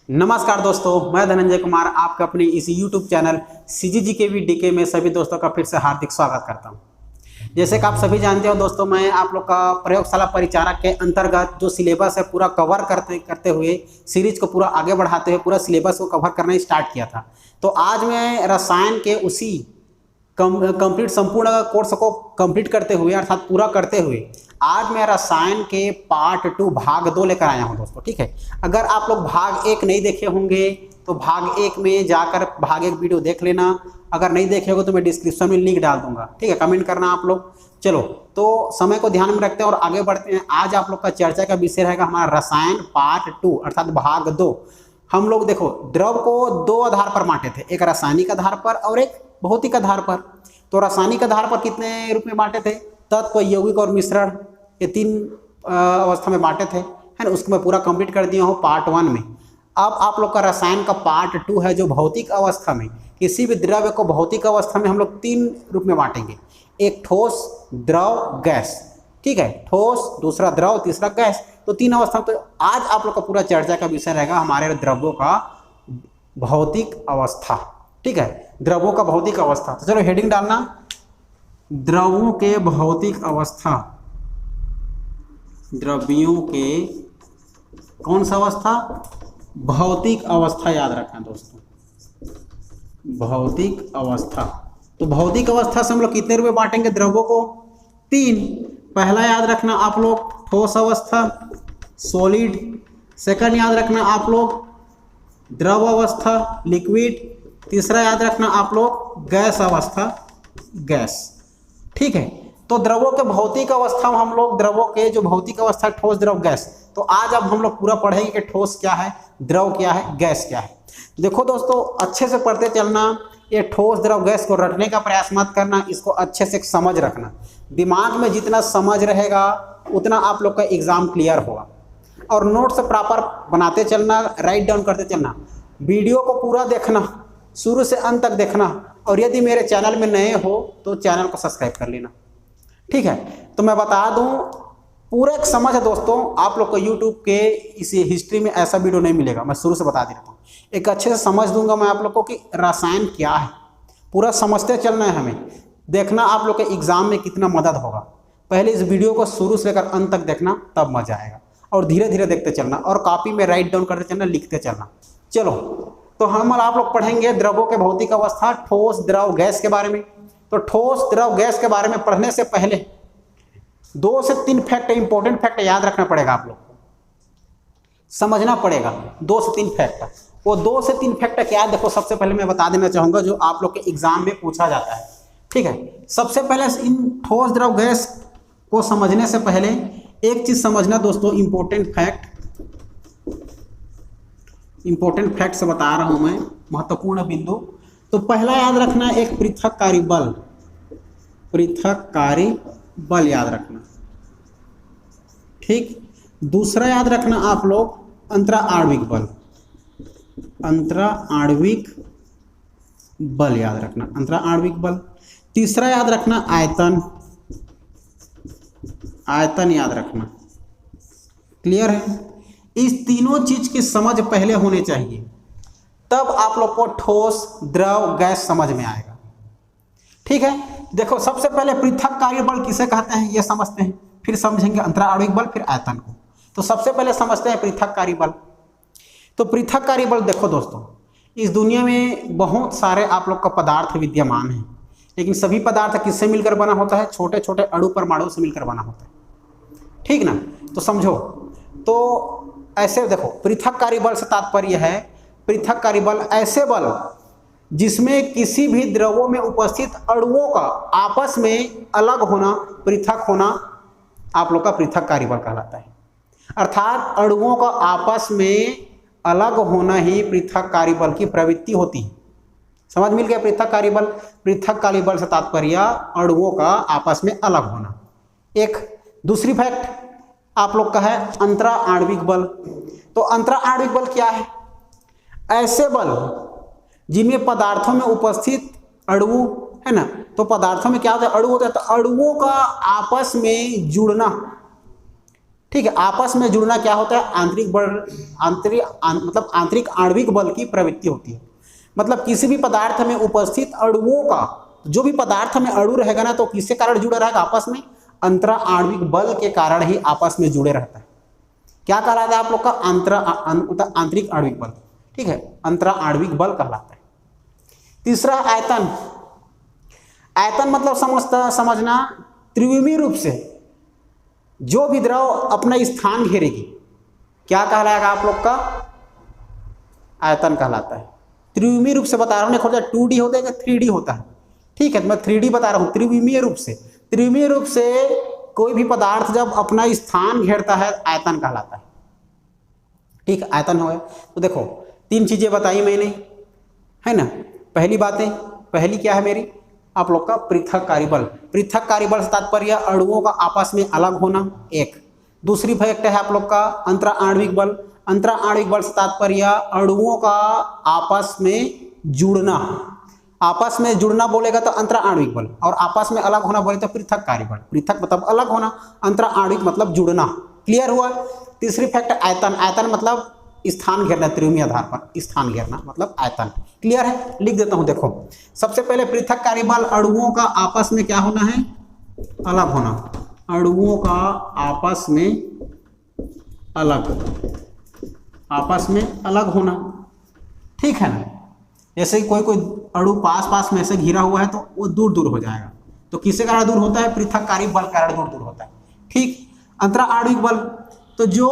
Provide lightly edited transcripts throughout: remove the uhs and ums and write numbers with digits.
नमस्कार दोस्तों, मैं धनंजय कुमार आपका अपने इस YouTube चैनल CGGKVDK में सभी दोस्तों का फिर से हार्दिक स्वागत करता हूं। जैसे कि आप सभी जानते हो दोस्तों, मैं आप लोग का प्रयोगशाला परिचारक के अंतर्गत जो सिलेबस है पूरा कवर करते हुए सीरीज को पूरा आगे बढ़ाते हुए पूरा सिलेबस को कवर करना स्टार्ट किया था। तो आज मैं रसायन के उसी कंप्लीट संपूर्ण कोर्स को कंप्लीट करते हुए अर्थात पूरा करते हुए आज मैं रसायन के पार्ट 2 भाग 2 लेकर आया हूं दोस्तों। ठीक है, अगर आप लोग भाग 1 नहीं देखे होंगे तो भाग 1 में जाकर भाग 1 वीडियो देख लेना। अगर नहीं देखे होगे तो मैं डिस्क्रिप्शन में लिंक डाल दूंगा। ठीक है, कमेंट करना आप लोग। चलो तो समय को ध्यान में रखते हैं और आगे बढ़ते हैं। आज आप लोग का चर्चा का विषय रहेगा हमारा रसायन पार्ट 2 अर्थात भाग 2। हम लोग देखो द्रव को दो आधार पर बांटे थे, एक रासायनिक आधार पर और एक भौतिक आधार पर। तो रासायनिक आधार पर कितने रूप में बांटे थे? तत्व, यौगिक और मिश्रण, ये 3 अवस्था में बांटे थे, है ना। उसको मैं पूरा कंप्लीट कर दिया हूँ पार्ट 1 में। अब आप लोग का रसायन का पार्ट 2 है जो भौतिक अवस्था में किसी भी द्रव्य को भौतिक अवस्था में हम लोग 3 रूप में बांटेंगे, एक ठोस, द्रव, गैस। ठीक है, ठोस, दूसरा द्रव, तीसरा गैस। तो 3 अवस्था। तो आज आप लोग का पूरा चर्चा का विषय रहेगा हमारे द्रव्यों का भौतिक अवस्था। ठीक है, द्रव्यों का भौतिक अवस्था। तो चलो हेडिंग डालना, द्रवों के भौतिक अवस्था। द्रव्यों के कौन सा अवस्था? भौतिक अवस्था याद रखना दोस्तों, भौतिक अवस्था। तो भौतिक अवस्था से हम लोग कितने रूप में बांटेंगे द्रव्यों को? 3। पहला याद रखना आप लोग ठोस अवस्था, सॉलिड। सेकंड याद रखना आप लोग द्रव अवस्था, लिक्विड। तीसरा याद रखना आप लोग गैस अवस्था, गैस। ठीक है, तो द्रवों के भौतिक अवस्था में हम लोग द्रवों के जो भौतिक अवस्था ठोस, द्रव, गैस। तो आज अब हम लोग पूरा पढ़ेंगे कि ठोस क्या है, द्रव क्या है, गैस क्या है। देखो दोस्तों, अच्छे से पढ़ते चलना। ये ठोस, द्रव, गैस को रटने का प्रयास मत करना, इसको अच्छे से समझ रखना। दिमाग में जितना समझ रहेगा उतना आप लोग का एग्जाम क्लियर होगा। और नोट्स प्रॉपर बनाते चलना, राइट डाउन करते चलना। वीडियो को पूरा देखना, शुरू से अंत तक देखना। और यदि मेरे चैनल में नए हो तो चैनल को सब्सक्राइब कर लेना। ठीक है, तो मैं बता दूं पूरा एक समझ है दोस्तों। आप लोग को यूट्यूब के इस हिस्ट्री में ऐसा वीडियो नहीं मिलेगा। मैं शुरू से बता देता हूँ, एक अच्छे से समझ दूंगा मैं आप लोग को कि रसायन क्या है। पूरा समझते चलना है हमें। देखना आप लोग के एग्जाम में कितना मदद होगा। पहले इस वीडियो को शुरू से लेकर अंत तक देखना, तब मजा आएगा। और धीरे धीरे देखते चलना और कॉपी में राइट डाउन करते चलना, लिखते चलना। चलो तो हम और आप लोग पढ़ेंगे द्रवों के भौतिक अवस्था, ठोस, द्रव, गैस के बारे में। तो ठोस, द्रव, गैस के बारे में पढ़ने से पहले 2 से 3 फैक्ट, इंपॉर्टेंट फैक्ट याद रखना पड़ेगा। आप लोग को समझना पड़ेगा 2 से 3 फैक्ट। वो 2 से 3 फैक्ट क्या है देखो, सबसे पहले मैं बता देना चाहूंगा जो आप लोग के एग्जाम में पूछा जाता है। ठीक है, सबसे पहले इन ठोस, द्रव, गैस को समझने से पहले एक चीज समझना दोस्तों, इंपॉर्टेंट फैक्ट से बता रहा हूं मैं, महत्वपूर्ण बिंदु। तो पहला याद रखना एक पृथककारी बल, पृथककारी बल याद रखना। ठीक, दूसरा याद रखना आप लोग अंतरा आणविक बल, अंतरा आणविक बल याद रखना, अंतरा आणविक बल। तीसरा याद रखना आयतन, आयतन याद रखना। क्लियर है? इस तीनों चीज की समझ पहले होनी चाहिए, तब आप लोग को ठोस, द्रव, गैस समझ में आएगा। ठीक है, देखो सबसे पहले पृथककारी बल किसे कहते हैं ये समझते हैं, फिर समझेंगे अंतरा आणविक बल, फिर आयतन को। तो सबसे पहले समझते हैं पृथककारी बल। तो पृथककारी बल देखो दोस्तों, इस दुनिया में बहुत सारे आप लोग का पदार्थ विद्यमान है, लेकिन सभी पदार्थ किससे मिलकर बना होता है? छोटे छोटे अणु परमाणु से मिलकर बना होता है। ठीक ना? तो समझो, तो ऐसे देखो पृथककारी बल से तात्पर्य है पृथककारी बल ऐसे बल जिसमें किसी भी द्रवों में उपस्थित अणुओं का आपस में अलग होना, पृथक होना आप लोग का पृथककारी बल कहलाता है। अर्थात अणुओं का आपस में अलग होना ही पृथककारी बल की प्रवृत्ति होती है। समझ मिल गया? पृथककारी बल से तात्पर्य अणुओं का आपस में अलग होना। एक दूसरी फैक्ट आप लोग का है अंतरा आणविक बल। तो अंतरा आणविक बल क्या है? ऐसे बल जिनमें पदार्थों में उपस्थित अणु है ना, तो पदार्थों में क्या होता है? अणु होता है। तो अणुओं का आपस में जुड़ना, ठीक है, आपस में जुड़ना क्या होता है, आंतरिक बल, मतलब आंतरिक आणविक बल की प्रवृत्ति होती है। मतलब किसी भी पदार्थ में उपस्थित अणुओं का, जो भी पदार्थ में अणु रहेगा ना, तो किसके कारण जुड़ा रहेगा आपस में, अंतरा आणविक बल के कारण ही आपस में जुड़े रहता है। क्या कहलाता है आप लोग का, मतलब आंतरिक आणविक बल। ठीक है, अंतरा आणविक बल कहलाता है। तीसरा आयतन। आयतन मतलब समझना त्रिविमीय रूप से जो भी द्रव अपना स्थान घेरेगी, क्या कहलाएगा आप लोग का, आयतन कहलाता है। त्रिविमीय रूप से बता रहा हूँ, नहीं 2D होता है या 3D होता है। ठीक है, तो मैं 3D बता रहा हूँ, त्रिविमीय रूप से। त्रिविमीय रूप से कोई भी पदार्थ जब अपना स्थान घेरता है, आयतन कहलाता है। ठीक है, आयतन हो गया। तो देखो 3 चीजें बताई मैंने, है ना। पहली क्या है मेरी, आप लोग का पृथककारी बल। पृथककारी बल से तात्पर्य अणुओं का आपस में अलग होना, एक। दूसरी फैक्ट है आप लोग का अंतरा आणविक बल। अंतरा आणविक बल से तात्पर्य अणुओं का आपस में जुड़ना। आपस में जुड़ना बोलेगा तो अंतरा आणविक बल, और आपस में अलग होना बोले तो पृथककारी बल। पृथक मतलब अलग होना, अंतरा आणविक मतलब जुड़ना। क्लियर हुआ। तीसरी फैक्ट आयतन। आयतन मतलब स्थान घेरना, त्रिविमीय आधार पर स्थान घेरना मतलब आयतन। क्लियर है, लिख देता हूं। देखो सबसे पहले पृथककारी बल, अणुओं का आपस में क्या होना है, अलग होना। अणुओं का आपस में अलग होना। ठीक है ना। जैसे कोई अणु पास में से घिरा हुआ है तो वो दूर दूर हो जाएगा, तो किसके कारण दूर होता है, पृथककारी बल कारण दूर होता है। ठीक। अंतरा आणविक बल, तो जो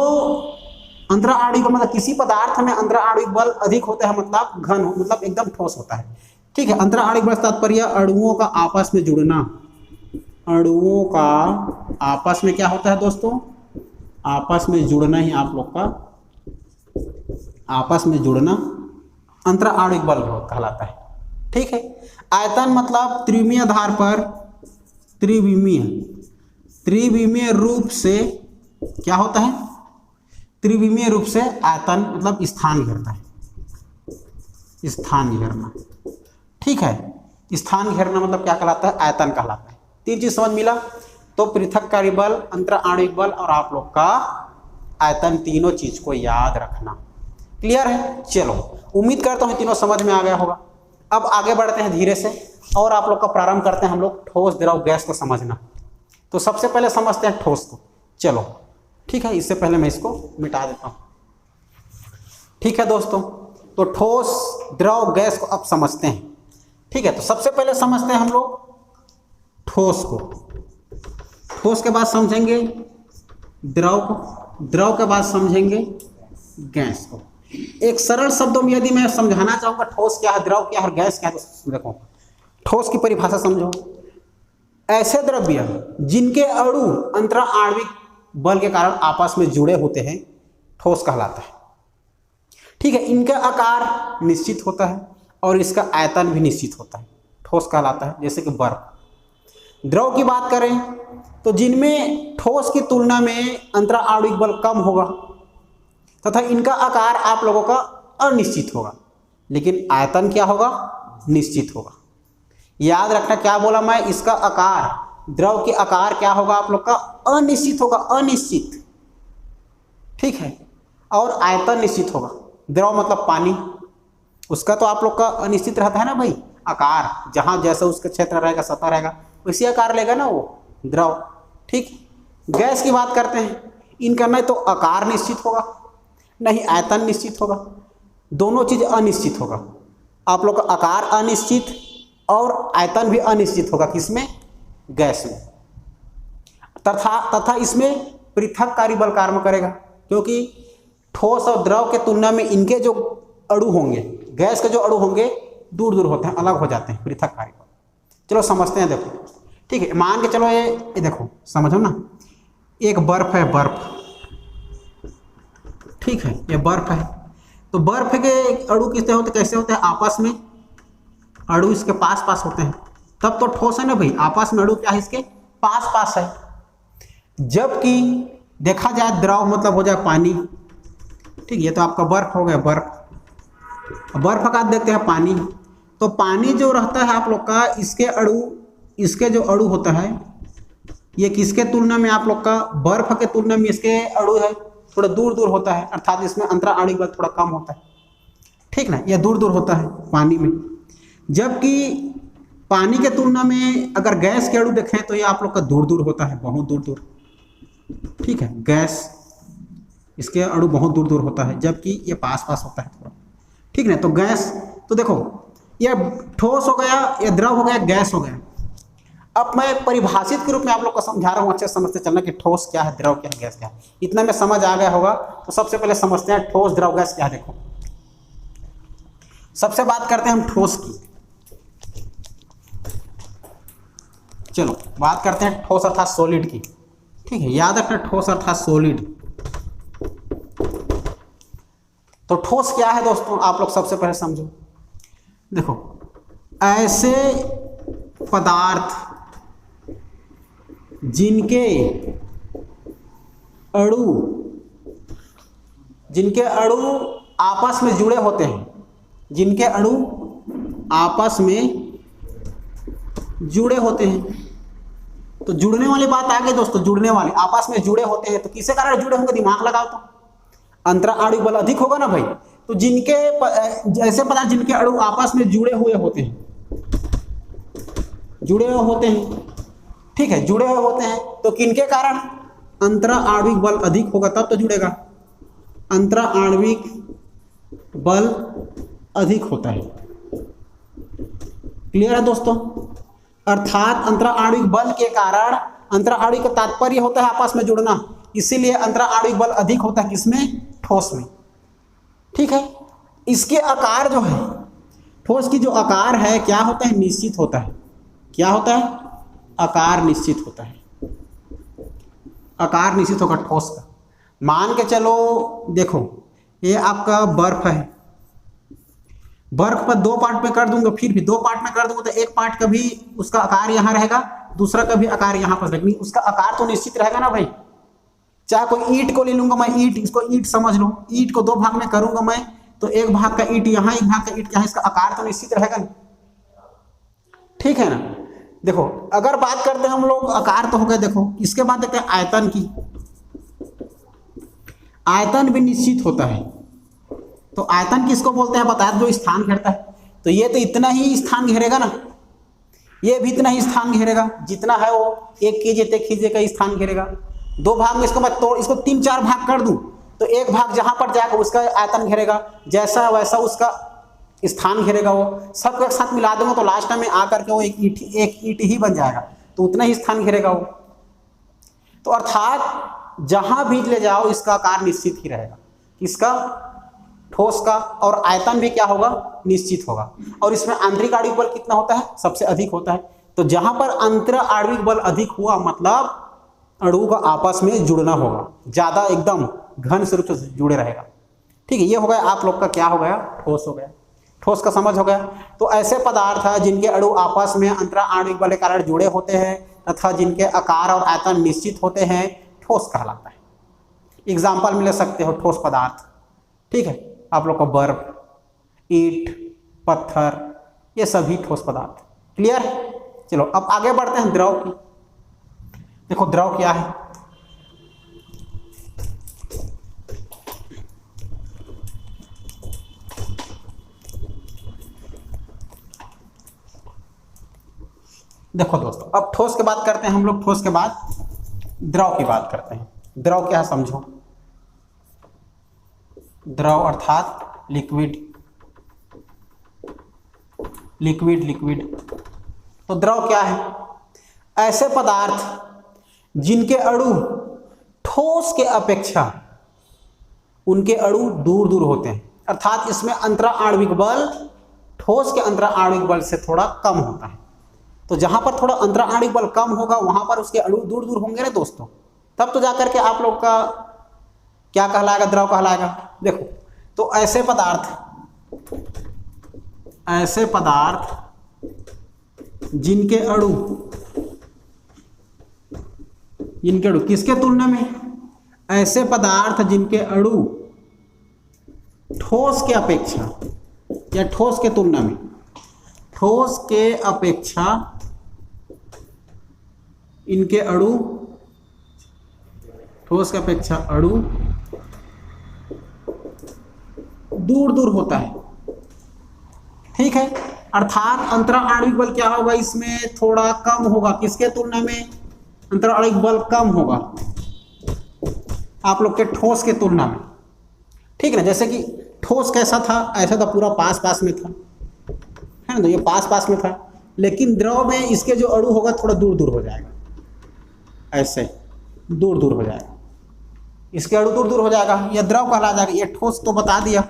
अंतरा आणविक मतलब किसी पदार्थ में अंतरा आणविक बल अधिक होता है, मतलब घन, मतलब एकदम ठोस होता है। ठीक है, अंतरा आणविक बल तात्पर्य अणुओं का आपस में जुड़ना। अणुओं का आपस में क्या होता है दोस्तों, आपस में जुड़ना ही आप लोग का, आपस में जुड़ना अंतरा आणविक बल कहलाता है। ठीक है। आयतन मतलब त्रिविमीय आधार पर, त्रिविमीय रूप से क्या होता है, त्रिविमीय रूप से आयतन मतलब स्थान घेरता है, स्थान घेरना। ठीक है, स्थान घेरना मतलब क्या कहलाता है, आयतन कहलाता है। 3 चीज समझ मिला। तो पृथककारी बल, अंतरा आणविक बल और आप लोग का आयतन, तीनों चीज को याद रखना। क्लियर है। चलो उम्मीद करता हूँ तीनों समझ में आ गया होगा। अब आगे बढ़ते हैं धीरे से, और आप लोग का प्रारंभ करते हैं हम लोग ठोस, द्रव, गैस को समझना। तो सबसे पहले समझते हैं ठोस को। चलो ठीक है, इससे पहले मैं इसको मिटा देता हूं। ठीक है दोस्तों, तो ठोस, द्रव, गैस को अब समझते हैं। ठीक है, तो सबसे पहले समझते हैं हम लोग ठोस को। ठोस के बाद समझेंगे द्रव को, द्रव के बाद समझेंगे गैस को। एक सरल शब्दों में यदि मैं समझाना चाहूंगा ठोस क्या है, द्रव क्या है और गैस क्या है, तो देखो ठोस की परिभाषा समझो। ऐसे द्रव्य जिनके अणु अंतरा आणविक बल के कारण आपस में जुड़े होते हैं, ठोस कहलाता है। ठीक है, इनका आकार निश्चित होता है और इसका आयतन भी निश्चित होता है, ठोस कहलाता है। जैसे कि बर्फ। द्रव की बात करें तो जिनमें ठोस की तुलना में अंतरा आणविक बल कम होगा तथा इनका आकार आप लोगों का अनिश्चित होगा, लेकिन आयतन क्या होगा, निश्चित होगा। याद रखना क्या बोला मैं, इसका आकार, द्रव के आकार क्या होगा आप लोग का, अनिश्चित होगा, अनिश्चित। ठीक है, और आयतन निश्चित होगा। द्रव मतलब पानी, उसका तो आप लोग का अनिश्चित रहता है ना भाई, आकार, जहां जैसा उसका क्षेत्र रहेगा, सतह रहेगा, उसी आकार लेगा ना वो द्रव। ठीक। गैस की बात करते हैं, इनका नहीं तो आकार निश्चित होगा, नहीं आयतन निश्चित होगा, दोनों चीज अनिश्चित होगा। आप लोग का आकार अनिश्चित और आयतन भी अनिश्चित होगा, किसमें, गैस में। तथा इसमें पृथककारी बल कार्य करेगा, क्योंकि ठोस और द्रव के तुलना में इनके जो अणु होंगे, गैस के जो अणु होंगे दूर दूर होते हैं, अलग हो जाते हैं, पृथककारी बल। चलो समझते हैं। देखो ठीक है, मान के चलो ये देखो, समझो ना, एक बर्फ है, बर्फ। ठीक है, ये बर्फ है, तो बर्फ के अणु किससे होते, कैसे होते हैं, आपस में अणु इसके पास पास होते हैं, तब तो ठोस है ना भाई, आपस में अणु क्या है, इसके पास पास है। जबकि देखा जाए द्रव मतलब हो जाए पानी। ठीक, ये तो आपका बर्फ हो गया, बर्फ। बर्फ का देखते हैं पानी, तो पानी जो रहता है आप लोग का, इसके जो अणु होता है ये किसके तुलना में आप लोग का बर्फ के तुलना में इसके अणु है थोड़ा दूर दूर होता है, अर्थात इसमें अंतरा आणविक बल थोड़ा कम होता है, ठीक ना, ये दूर दूर होता है पानी में। जबकि पानी के तुलना में अगर गैस के अणु देखें तो ये आप लोग का दूर दूर होता है, बहुत दूर दूर, ठीक है। गैस इसके अणु बहुत दूर दूर होता है, जबकि ये पास पास होता है थोड़ा, ठीक ना। तो गैस, तो देखो ये ठोस हो गया, ये द्रव हो गया, गैस हो गया। अब मैं परिभाषित के रूप में आप लोग को समझा रहा हूँ, अच्छे समझते चलना कि ठोस क्या है, द्रव क्या है, गैस क्या है। इतना में समझ आ गया होगा, तो सबसे पहले समझते हैं ठोस द्रव गैस क्या है। देखो सबसे बात करते हैं हम ठोस की, चलो बात करते हैं ठोस अर्थात सॉलिड की, ठीक है। याद रखना ठोस अर्थात सॉलिड। तो ठोस क्या है दोस्तों, आप लोग सबसे पहले समझो। देखो ऐसे पदार्थ जिनके अणु आपस में जुड़े होते हैं, जिनके अणु आपस में जुड़े होते हैं। तो जुड़ने वाली बात आ गई दोस्तों, जुड़ने वाले आपस में जुड़े होते हैं, तो किसके कारण जुड़े होंगे, दिमाग लगाओ तो अंतरा आणविक बल अधिक होगा ना भाई। तो जिनके ऐसे पदार्थ जिनके अणु आपस में जुड़े हुए होते हैं, जुड़े हुए होते हैं, ठीक है, जुड़े हुए होते हैं, तो किनके कारण अंतरा आणविक बल अधिक होगा, तब तो जुड़ेगा। अंतरा आणविक बल अधिक होता है, क्लियर है दोस्तों। अर्थात अंतरा आणविक बल के कारण, अंतरा आणविक का तात्पर्य होता है आपस में जुड़ना, इसीलिए अंतरा आणविक बल अधिक होता है किसमें, ठोस में, ठीक है। इसके आकार जो है, ठोस की जो आकार है क्या होता है, निश्चित होता है। क्या होता है, आकार निश्चित होता है, आकार निश्चित होगा ठोस का। मान के चलो देखो ये आपका बर्फ है, बर्फ पर दो पार्ट में कर दूंगा, फिर भी दो पार्ट में कर दूंगा तो एक पार्ट का भी उसका आकार यहाँ रहेगा, दूसरा का भी आकार यहाँ पर रहेगा, उसका आकार तो निश्चित रहेगा ना भाई। चाहे कोई ईंट को ले लूंगा मैं, ईंट, इसको ईंट समझ लो, ईंट को दो भाग में करूंगा मैं, तो एक भाग का ईंट यहाँ, एक भाग का ईंट यहाँ, इसका आकार तो निश्चित रहेगा ना, ठीक है ना। देखो अगर बात करते हैं हम लोग, आकार तो हो गया, देखो इसके बाद देखते हैं आयतन की। आयतन भी निश्चित होता है, तो आयतन किसको बोलते हैं बताया, जो स्थान घेरता है। तो ये तो इतना ही स्थान घेरेगा ना, ये भी इतना ही स्थान घेरेगा, जितना है वो 1 kg का स्थान घेरेगा। दो भाग में इसको मैं तोड़, इसको 3-4 भाग कर दूं, तो एक भाग जहां पर जाएगा उसका आयतन घेरेगा, जैसा वैसा उसका स्थान घेरेगा। वो सब एक साथ मिला दूंगा तो लास्ट में आकर के वो एक ईंट ही बन जाएगा, तो उतना ही स्थान घेरेगा वो। तो अर्थात जहां भी ले जाओ इसका आकार निश्चित ही रहेगा, इसका ठोस का, और आयतन भी क्या होगा, निश्चित होगा। और इसमें आंतरिक आणविक बल कितना होता है, सबसे अधिक होता है। तो जहां पर अंतरा आणविक बल अधिक हुआ मतलब अणु का आपस में जुड़ना होगा, ज्यादा एकदम घन से रूप से जुड़े रहेगा, ठीक है। ये हो गया आप लोग का क्या हो गया, ठोस हो गया, ठोस का समझ हो गया। तो ऐसे पदार्थ है जिनके अणु आपस में अंतरा आणविक बल के कारण जुड़े होते हैं तथा जिनके आकार और आयतन निश्चित होते हैं, ठोस कहलाता है। एग्जाम्पल में ले सकते हो ठोस पदार्थ, ठीक है, आप लोग को बर्फ, ईंट, पत्थर, ये सभी ठोस पदार्थ, क्लियर। चलो अब आगे बढ़ते हैं द्रव की। देखो द्रव क्या है, देखो दोस्तों अब ठोस की बात करते हैं हम लोग, ठोस के बाद द्रव की बात करते हैं। द्रव क्या है समझो, द्रव अर्थात लिक्विड, लिक्विड लिक्विड। तो द्रव क्या है, ऐसे पदार्थ जिनके अणु ठोस के अपेक्षा उनके अणु दूर दूर होते हैं, अर्थात इसमें अंतरा आणविक बल ठोस के अंतरा आणविक बल से थोड़ा कम होता है। तो जहां पर थोड़ा अंतरा आणविक बल कम होगा वहां पर उसके अणु दूर दूर होंगे ना दोस्तों, तब तो जाकर के आप लोग का क्या कहलाएगा, द्रव कहलाएगा। देखो तो ऐसे पदार्थ जिनके अणु किसके तुलना में, ऐसे पदार्थ जिनके अणु ठोस के अपेक्षा या ठोस के तुलना में, ठोस के अपेक्षा इनके अणु ठोस की अपेक्षा अणु दूर दूर होता है। ठीक है, अर्थात अंतरा आणविक बल क्या होगा, इसमें थोड़ा कम होगा। किसके तुलना में? अंतरा आणविक बल कम होगा आप लोग के ठोस के तुलना में। ठीक है ना, जैसे कि ठोस कैसा था, ऐसा था पूरा पास पास में था, है ना, तो ये पास पास में था। लेकिन द्रव में इसके जो अणु होगा थोड़ा दूर दूर हो जाएगा, ऐसे दूर दूर हो जाएगा, इसके अणु दूर दूर हो जाएगा, यह द्रव कहला जाएगा। ये ठोस तो बता दिया,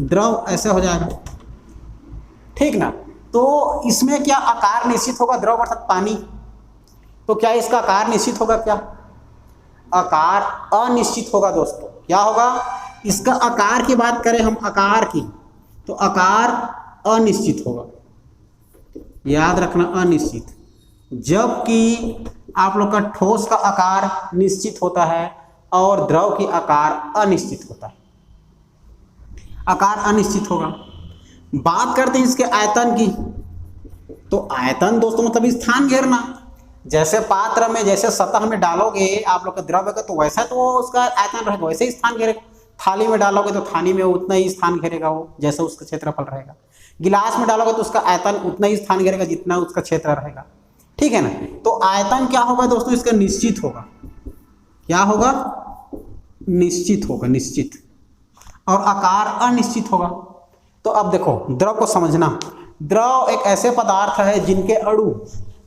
द्रव ऐसे हो जाएगा। ठीक ना, तो इसमें क्या आकार निश्चित होगा, द्रव अर्थात पानी, तो क्या इसका आकार निश्चित होगा? क्या आकार अनिश्चित होगा दोस्तों। क्या होगा? इसका आकार की बात करें हम, आकार की, तो आकार अनिश्चित होगा, याद रखना, अनिश्चित। जबकि आप लोग का ठोस का आकार निश्चित होता है और द्रव की आकार अनिश्चित होता है, आकार अनिश्चित होगा। बात करते हैं इसके आयतन की, तो आयतन दोस्तों मतलब स्थान घेरना। जैसे पात्र में, जैसे सतह में डालोगे आप लोग का द्रव्य का, तो वैसा तो उसका आयतन रहेगा, वैसे ही स्थान घेरेगा। थाली में डालोगे तो थाली में उतना ही स्थान घेरेगा वो, जैसे उसका क्षेत्रफल रहेगा। गिलास में डालोगे तो उसका आयतन उतना ही स्थान घेरेगा जितना उसका क्षेत्र रहेगा। ठीक है ना, तो आयतन क्या होगा दोस्तों, इसका निश्चित होगा। क्या होगा? निश्चित होगा, निश्चित। और आकार अनिश्चित होगा। तो अब देखो, द्रव को समझना। द्रव एक ऐसे पदार्थ है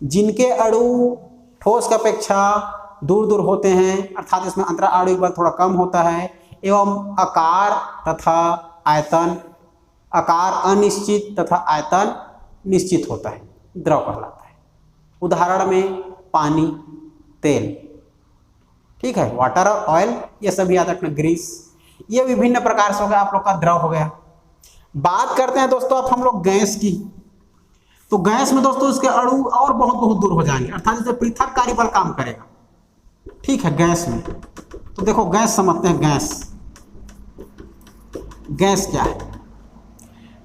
जिनके अणु ठोस की अपेक्षा दूर दूर होते हैं, अर्थात इसमें अंतरा आणविक बल थोड़ा कम होता है, एवं आकार तथा आयतन, आकार अनिश्चित तथा आयतन निश्चित होता है, द्रव कहलाता है। उदाहरण में पानी, तेल, ठीक है, वाटर और ऑयल, ये सभी याद रखना, ग्रीस, ये विभिन्न प्रकार से हो गया आप लोग का द्रव हो गया। बात करते हैं दोस्तों अब हम लोग गैस की। तो गैस में दोस्तों इसके अणु और बहुत बहुत दूर हो जाएंगे, अर्थात इसमें पृथककारी बल काम करेगा। ठीक है, गैस में तो देखो, गैस समझते हैं। गैस क्या है?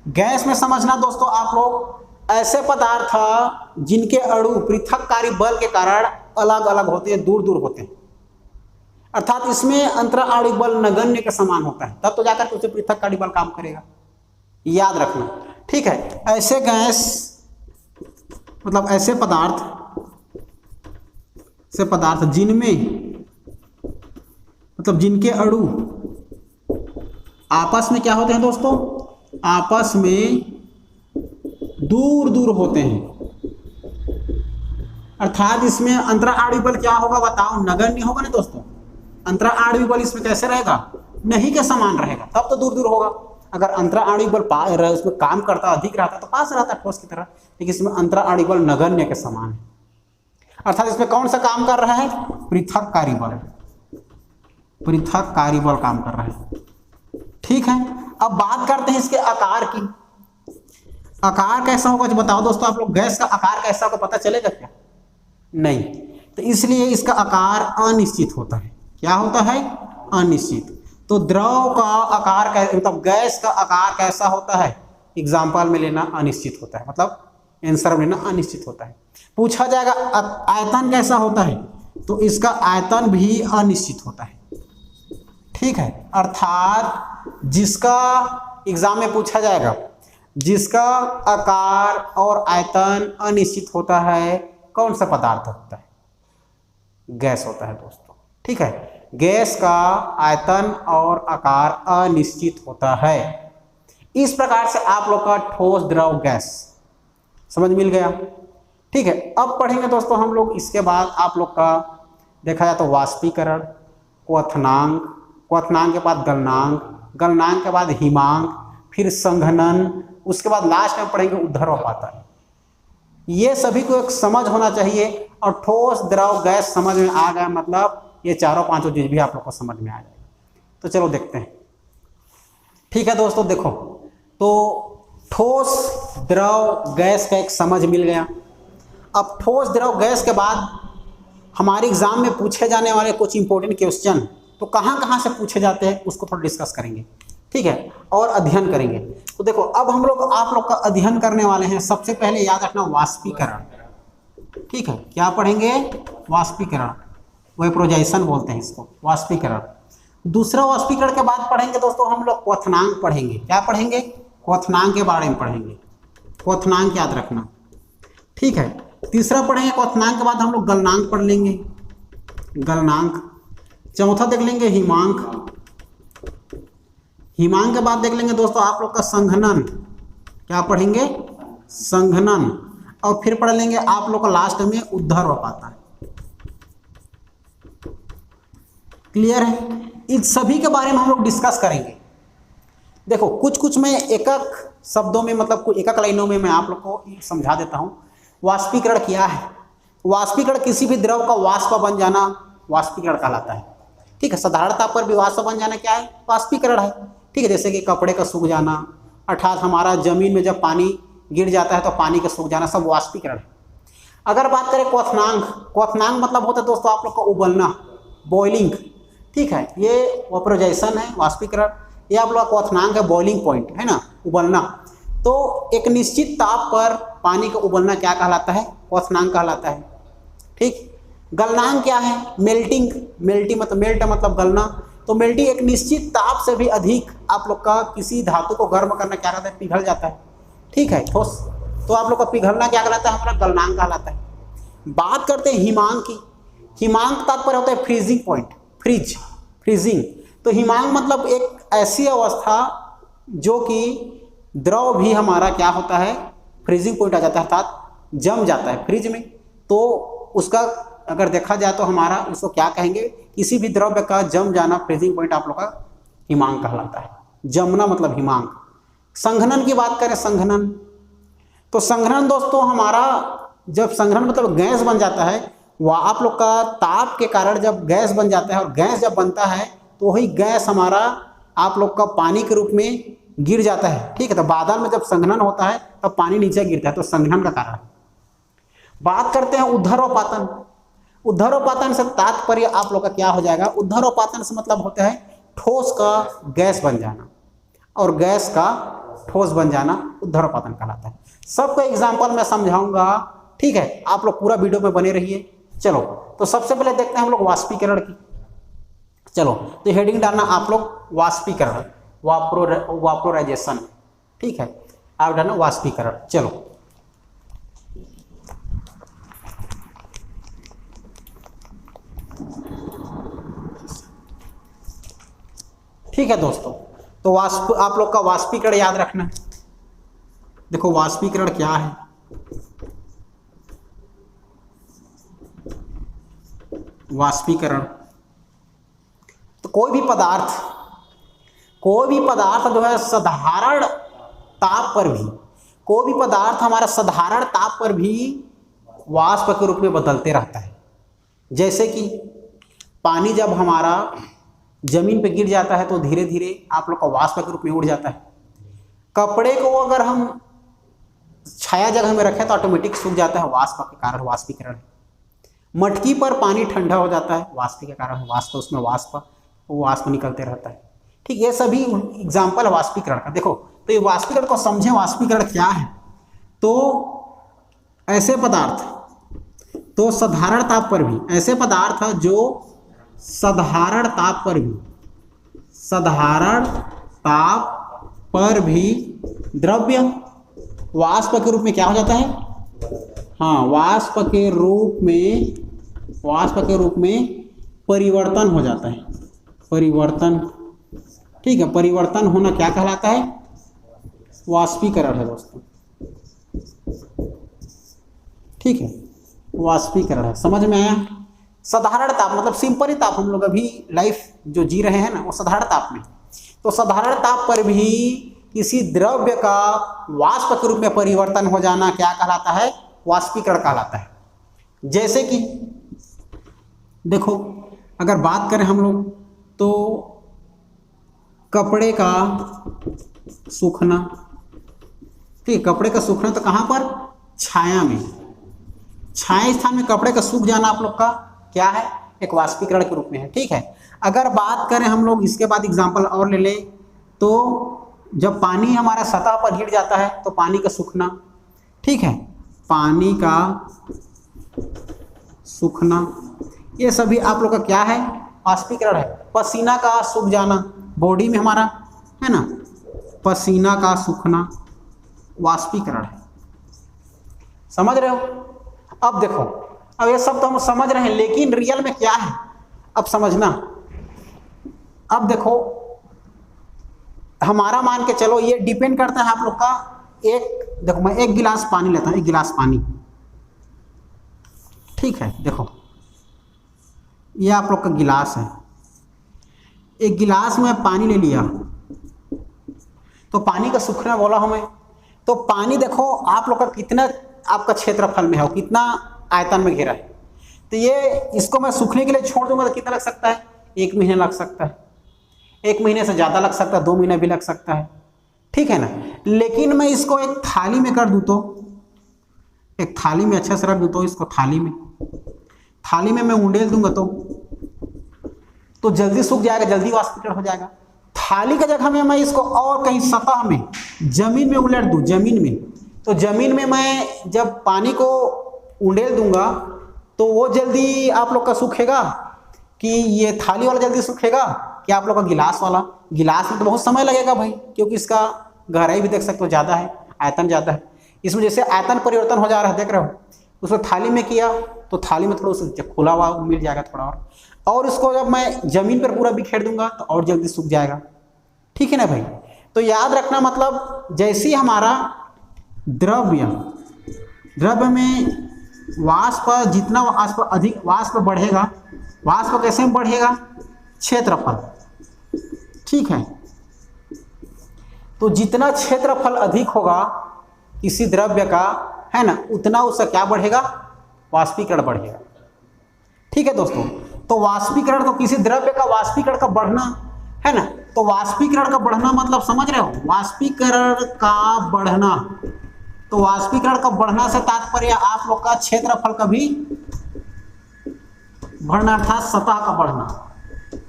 गैस में समझना दोस्तों आप लोग, ऐसे पदार्थ जिनके अणु पृथककारी बल के कारण अलग अलग होते हैं, दूर दूर होते हैं, अर्थात इसमें अंतरा आणविक बल नगण्य के समान होता है, तब तो जाकर के उसे पृथककारी बल काम करेगा, याद रखना। ठीक है, ऐसे गैस मतलब ऐसे पदार्थ जिनमें मतलब जिनके अणु आपस में क्या होते हैं दोस्तों, आपस में दूर दूर होते हैं, अर्थात इसमें अंतरा आणविक बल क्या होगा बताओ, नगण्य होगा ना दोस्तों। अंतरा आणविक बल इसमें कैसे रहेगा, नहीं के समान रहेगा, तब तो दूर दूर होगा। अगर अंतरा आणविक बल उसमें काम करता अधिक रहता तो पास रहता ठोस की तरह, लेकिन इसमें अंतरा आणविक बल नगण्य के समान है, अर्थात इसमें कौन सा काम कर रहा है, पृथककारी बल, पृथककारी बल काम कर रहा है। ठीक है, अब बात करते हैं इसके आकार की। आकार कैसा होगा जो बताओ दोस्तों आप लोग, गैस का आकार कैसा होगा पता चलेगा क्या? नहीं, तो इसलिए इसका आकार अनिश्चित होता है। क्या होता है? अनिश्चित। तो द्रव का आकार मतलब गैस का आकार कैसा होता है, एग्जाम्पल में लेना अनिश्चित होता है, मतलब आंसर में लेना अनिश्चित होता है। पूछा जाएगा आयतन कैसा होता है, तो इसका आयतन भी अनिश्चित होता है। ठीक है, अर्थात जिसका एग्जाम में पूछा जाएगा, जिसका आकार और आयतन अनिश्चित होता है, कौन सा पदार्थ होता है? गैस होता है दोस्तों। ठीक है, गैस का आयतन और आकार अनिश्चित होता है। इस प्रकार से आप लोग का ठोस, द्रव, गैस समझ मिल गया। ठीक है, अब पढ़ेंगे दोस्तों हम लोग इसके बाद आप लोग का देखा जाए तो वाष्पीकरण, क्वथनांक, क्वथनांक के बाद गलनांक, गलनांक के बाद हिमांक, फिर संघनन, उसके बाद लास्ट में पढ़ेंगे ऊर्ध्वपातन। ये सभी को एक समझ होना चाहिए, और ठोस, द्रव, गैस समझ में आ गया मतलब ये चारों पांचों चीज भी आप लोग को समझ में आ जाएगा। तो चलो देखते हैं। ठीक है दोस्तों, देखो तो ठोस, द्रव, गैस का एक समझ मिल गया। अब ठोस, द्रव, गैस के बाद हमारे एग्जाम में पूछे जाने वाले कुछ इंपॉर्टेंट क्वेश्चन तो कहाँ से पूछे जाते हैं उसको थोड़ा डिस्कस करेंगे। ठीक है, और अध्ययन करेंगे। तो देखो अब हम लोग आप लोग का अध्ययन करने वाले हैं। सबसे पहले याद रखना वाष्पीकरण। ठीक है, क्या पढ़ेंगे? वाष्पीकरण, वेपोराइजेशन बोलते हैं इसको, वाष्पीकरण। दूसरा वाष्पीकरण के बाद पढ़ेंगे दोस्तों हम लोग क्वथनांक पढ़ेंगे। क्या पढ़ेंगे? क्वथनांक के बारे में पढ़ेंगे। क्वथनांक याद रखना, ठीक है। तीसरा पढ़ेंगे क्वथनांक के बाद हम लोग गलनांक पढ़ लेंगे, गलनांक। चौथा देख लेंगे हिमांक। हिमांक के बाद देख लेंगे दोस्तों आप लोग का संघनन। क्या पढ़ेंगे? संघनन। और फिर पढ़ लेंगे आप लोग का लास्ट में उद्धर्वपातन। क्लियर है? इन सभी के बारे में हम लोग डिस्कस करेंगे। देखो कुछ कुछ मैं एक एक शब्दों में, मतलब एक एक लाइनों में मैं आप लोग को समझा देता हूं। वाष्पीकरण क्या है? वाष्पीकरण किसी भी द्रव का वाष्प बन जाना वाष्पीकरण कहलाता है, ठीक है। साधारण ताप पर भी वाष्प बन जाना क्या है? वाष्पीकरण है, ठीक है। जैसे कि कपड़े का सूख जाना, अर्थात हमारा जमीन में जब पानी गिर जाता है तो पानी का सूख जाना, सब वाष्पीकरण है। अगर बात करें क्वथनांक, क्वथनांक मतलब होता है दोस्तों आप लोग का उबलना, बॉइलिंग, ठीक है। ये वेपोराइजेशन है, वाष्पीकरण। ये आप लोग का क्वथनांक है, बॉइलिंग पॉइंट है ना, उबलना। तो एक निश्चित ताप पर पानी का उबलना क्या कहलाता है? क्वथनांक कहलाता है, ठीक। गलनांक क्या है? मेल्टिंग, मेल्टिंग मतलब मेल्ट मतलब गलना। तो मेल्टिंग एक निश्चित ताप से भी अधिक आप लोग का किसी धातु को गर्म करना क्या कहता है? पिघल जाता है, ठीक है, ठोस। तो आप लोग का पिघलना क्या कहलाता है? हमारा गलनांक कहलाता है। बात करते हैं हिमांक की। हिमांक तात्पर्य होता है फ्रीजिंग पॉइंट, फ्रीज, फ्रीजिंग। तो हिमांक मतलब एक ऐसी अवस्था जो कि द्रव भी हमारा क्या होता है? फ्रीजिंग पॉइंट आ जाता है, अर्थात जम जाता है फ्रिज में। तो उसका अगर देखा जाए तो हमारा उसको क्या कहेंगे? किसी भी द्रव्य का जम जाना, फ्रीजिंग पॉइंट आप लोग का हिमांक कहलाता है। जमना मतलब हिमांक। संघनन की बात करें, संघनन, तो संघनन दोस्तों हमारा जब संघनन मतलब गैस बन जाता है, वह आप लोग का ताप के कारण जब गैस बन जाता है, और गैस जब बनता है तो वही गैस हमारा आप लोग का पानी के रूप में गिर जाता है, ठीक है। तो बादल में जब संघनन होता है तब पानी नीचे गिरता है, तो संघनन का कारण। बात करते हैं उद्धर्वपातन। उद्धर्वपातन से तात्पर्य आप लोग का क्या हो जाएगा? उद्धर्वपातन से मतलब होता है ठोस का गैस बन जाना, और गैस का ठोस बन जाना उद्धर्वपातन कहलाता है। सबका एग्जाम्पल मैं समझाऊंगा, ठीक है। आप लोग पूरा वीडियो में बने रहिए। चलो तो सबसे पहले देखते हैं हम लोग वाष्पीकरण की। चलो तो हेडिंग डालना आप लोग वाष्पीकरण, वापोराइजेशन, ठीक है। आप डालना वाष्पीकरण। चलो ठीक है दोस्तों, तो वाष्प आप लोग का वाष्पीकरण याद रखना। देखो वाष्पीकरण क्या है? वाष्पीकरण तो कोई भी पदार्थ जो है साधारण ताप पर भी, कोई भी पदार्थ हमारा साधारण ताप पर भी वाष्प के रूप में बदलते रहता है। जैसे कि पानी जब हमारा जमीन पे गिर जाता है तो धीरे धीरे आप लोग का वाष्प के रूप में उड़ जाता है। कपड़े को अगर हम छाया जगह में रखें तो ऑटोमेटिक सूख जाता है, वाष्प के कारण, वाष्पीकरण। मटकी पर पानी ठंडा हो जाता है, वाष्प के कारण, वाष्प उसमें वाष्प निकलते रहता है, ठीक। ये सभी एग्जाम्पल वाष्पीकरण का। देखो तो ये वाष्पीकरण को समझे, वाष्पीकरण क्या है? तो ऐसे पदार्थ, तो साधारण ताप पर भी, ऐसे पदार्थ जो साधारण ताप पर भी द्रव्य वाष्प के रूप में क्या हो जाता है? हाँ, वाष्प के रूप में परिवर्तन हो जाता है, परिवर्तन, ठीक है। परिवर्तन होना क्या कहलाता है? वाष्पीकरण है दोस्तों, ठीक है। वाष्पीकरण है, समझ में आया? साधारण ताप मतलब सिंपल ही ताप, हम लोग अभी लाइफ जो जी रहे हैं ना वो साधारण ताप में। तो साधारण ताप पर भी किसी द्रव्य का वाष्प के रूप में परिवर्तन हो जाना क्या कहलाता है? वाष्पीकरण कहलाता है। जैसे कि देखो अगर बात करें हम लोग तो कपड़े का सूखना, ठीक। कपड़े का सूखना तो कहाँ पर? छाया में, छाया स्थान में कपड़े का सूख जाना आप लोग का क्या है? एक वाष्पीकरण के रूप में है, ठीक है। अगर बात करें हम लोग इसके बाद एग्जांपल और ले लें तो जब पानी हमारा सतह पर गिर जाता है तो पानी का सूखना, ठीक है। पानी का सूखना, ये सभी आप लोग का क्या है, वाष्पीकरण है। पसीना का सूख जाना, बॉडी में हमारा है ना, पसीना का सूखना वाष्पीकरण है। समझ रहे हो? अब देखो, अब ये सब तो हम समझ रहे हैं, लेकिन रियल में क्या है अब समझना। अब देखो, हमारा मान के चलो, ये डिपेंड करता है आप लोग का। एक देखो, मैं एक गिलास पानी लेता हूं, एक गिलास पानी, ठीक है। देखो, ये आप लोग का गिलास है, एक गिलास में पानी ले लिया, तो पानी का सूखना बोला हमें। तो पानी देखो आप लोग का कितना आपका क्षेत्रफल में है, कितना आयतन में घेरा है। तो ये इसको मैं सूखने के लिए छोड़ दूंगा तो कितना लग सकता है, 1 महीना लग सकता है, 1 महीने से ज़्यादा लग सकता है, 2 महीने भी लग सकता है, ठीक है ना। लेकिन मैं इसको एक थाली में कर दूँ तो, एक थाली में अच्छे से रख दूँ तो, इसको थाली में मैं उंडेल दूंगा तो जल्दी सूख जाएगा, जल्दी वाष्पीकरण हो जाएगा। थाली का जगह में मैं इसको और कहीं सतह में, जमीन में उलट दूं, जमीन में, तो जमीन में मैं जब पानी को उंडेल दूंगा तो वो जल्दी आप लोग का सूखेगा कि ये थाली वाला जल्दी सूखेगा कि आप लोग का गिलास वाला? गिलास में तो बहुत समय लगेगा भाई, क्योंकि इसका गहराई भी देख सकते हो ज़्यादा है, आयतन ज़्यादा है। इसमें जैसे आयतन परिवर्तन हो जा रहा है, देख रहे हो। उसको थाली में किया तो थाली में थोड़ा सा खुला हुआ मिल जाएगा थोड़ा और उसको जब मैं जमीन पर पूरा बिखेर दूंगा तो और जल्दी सूख जाएगा, ठीक है ना भाई। तो याद रखना, मतलब जैसे हमारा द्रव्य में वाष्प, जितना वाष्प अधिक वाष्प बढ़ेगा, वाष्प कैसे बढ़ेगा, क्षेत्रफल, ठीक है। तो जितना क्षेत्रफल अधिक होगा किसी द्रव्य का, है ना, उतना उसका क्या बढ़ेगा, वाष्पीकरण बढ़ेगा, ठीक है दोस्तों। तो वाष्पीकरण, तो किसी द्रव्य का वाष्पीकरण का बढ़ना, है ना, तो वाष्पीकरण का बढ़ना मतलब समझ रहे हो, वाष्पीकरण का बढ़ना। तो वाष्पीकरण का बढ़ना से तात्पर्य आप लोग का क्षेत्रफल का भी बढ़ना, अर्थात सतह का बढ़ना।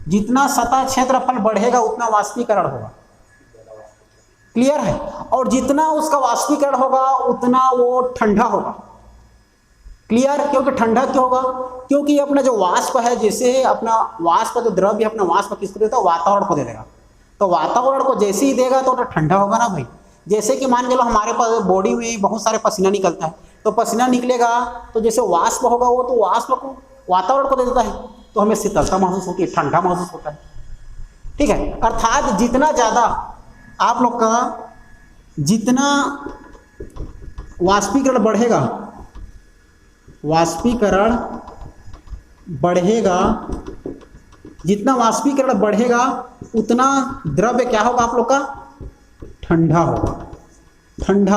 जितना सतह क्षेत्रफल बढ़ेगा उतना वाष्पीकरण होगा, क्लियर है। और जितना उसका वाष्पीकरण होगा उतना वो ठंडा होगा, क्लियर। क्योंकि ठंडा क्यों होगा, क्योंकि अपना जो वाष्प है, जैसे अपना वाष्प, जो द्रव्य अपना वाष्प किसको देता है, वातावरण को दे देगा। तो वातावरण को जैसे ही देगा तो ठंडा होगा ना भाई। जैसे कि मान के लो हमारे पास बॉडी में बहुत सारे पसीना निकलता है, तो पसीना निकलेगा तो जैसे वाष्प होगा वो तो वाष्प को वातावरण को दे देता है, तो हमें शीतलता महसूस होती है, ठंडा महसूस होता है, ठीक है। अर्थात जितना ज़्यादा आप लोग का, जितना वाष्पीकरण बढ़ेगा, वाष्पीकरण बढ़ेगा, जितना वाष्पीकरण बढ़ेगा उतना द्रव्य क्या होगा आप लोग का, ठंडा होगा, ठंडा,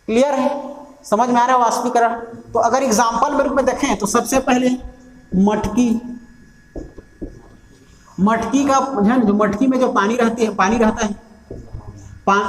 क्लियर है, समझ में आ रहा है वाष्पीकरण। तो अगर एग्जांपल के रूप में देखें तो सबसे पहले मटकी का, जो मटकी में जो पानी रहता है,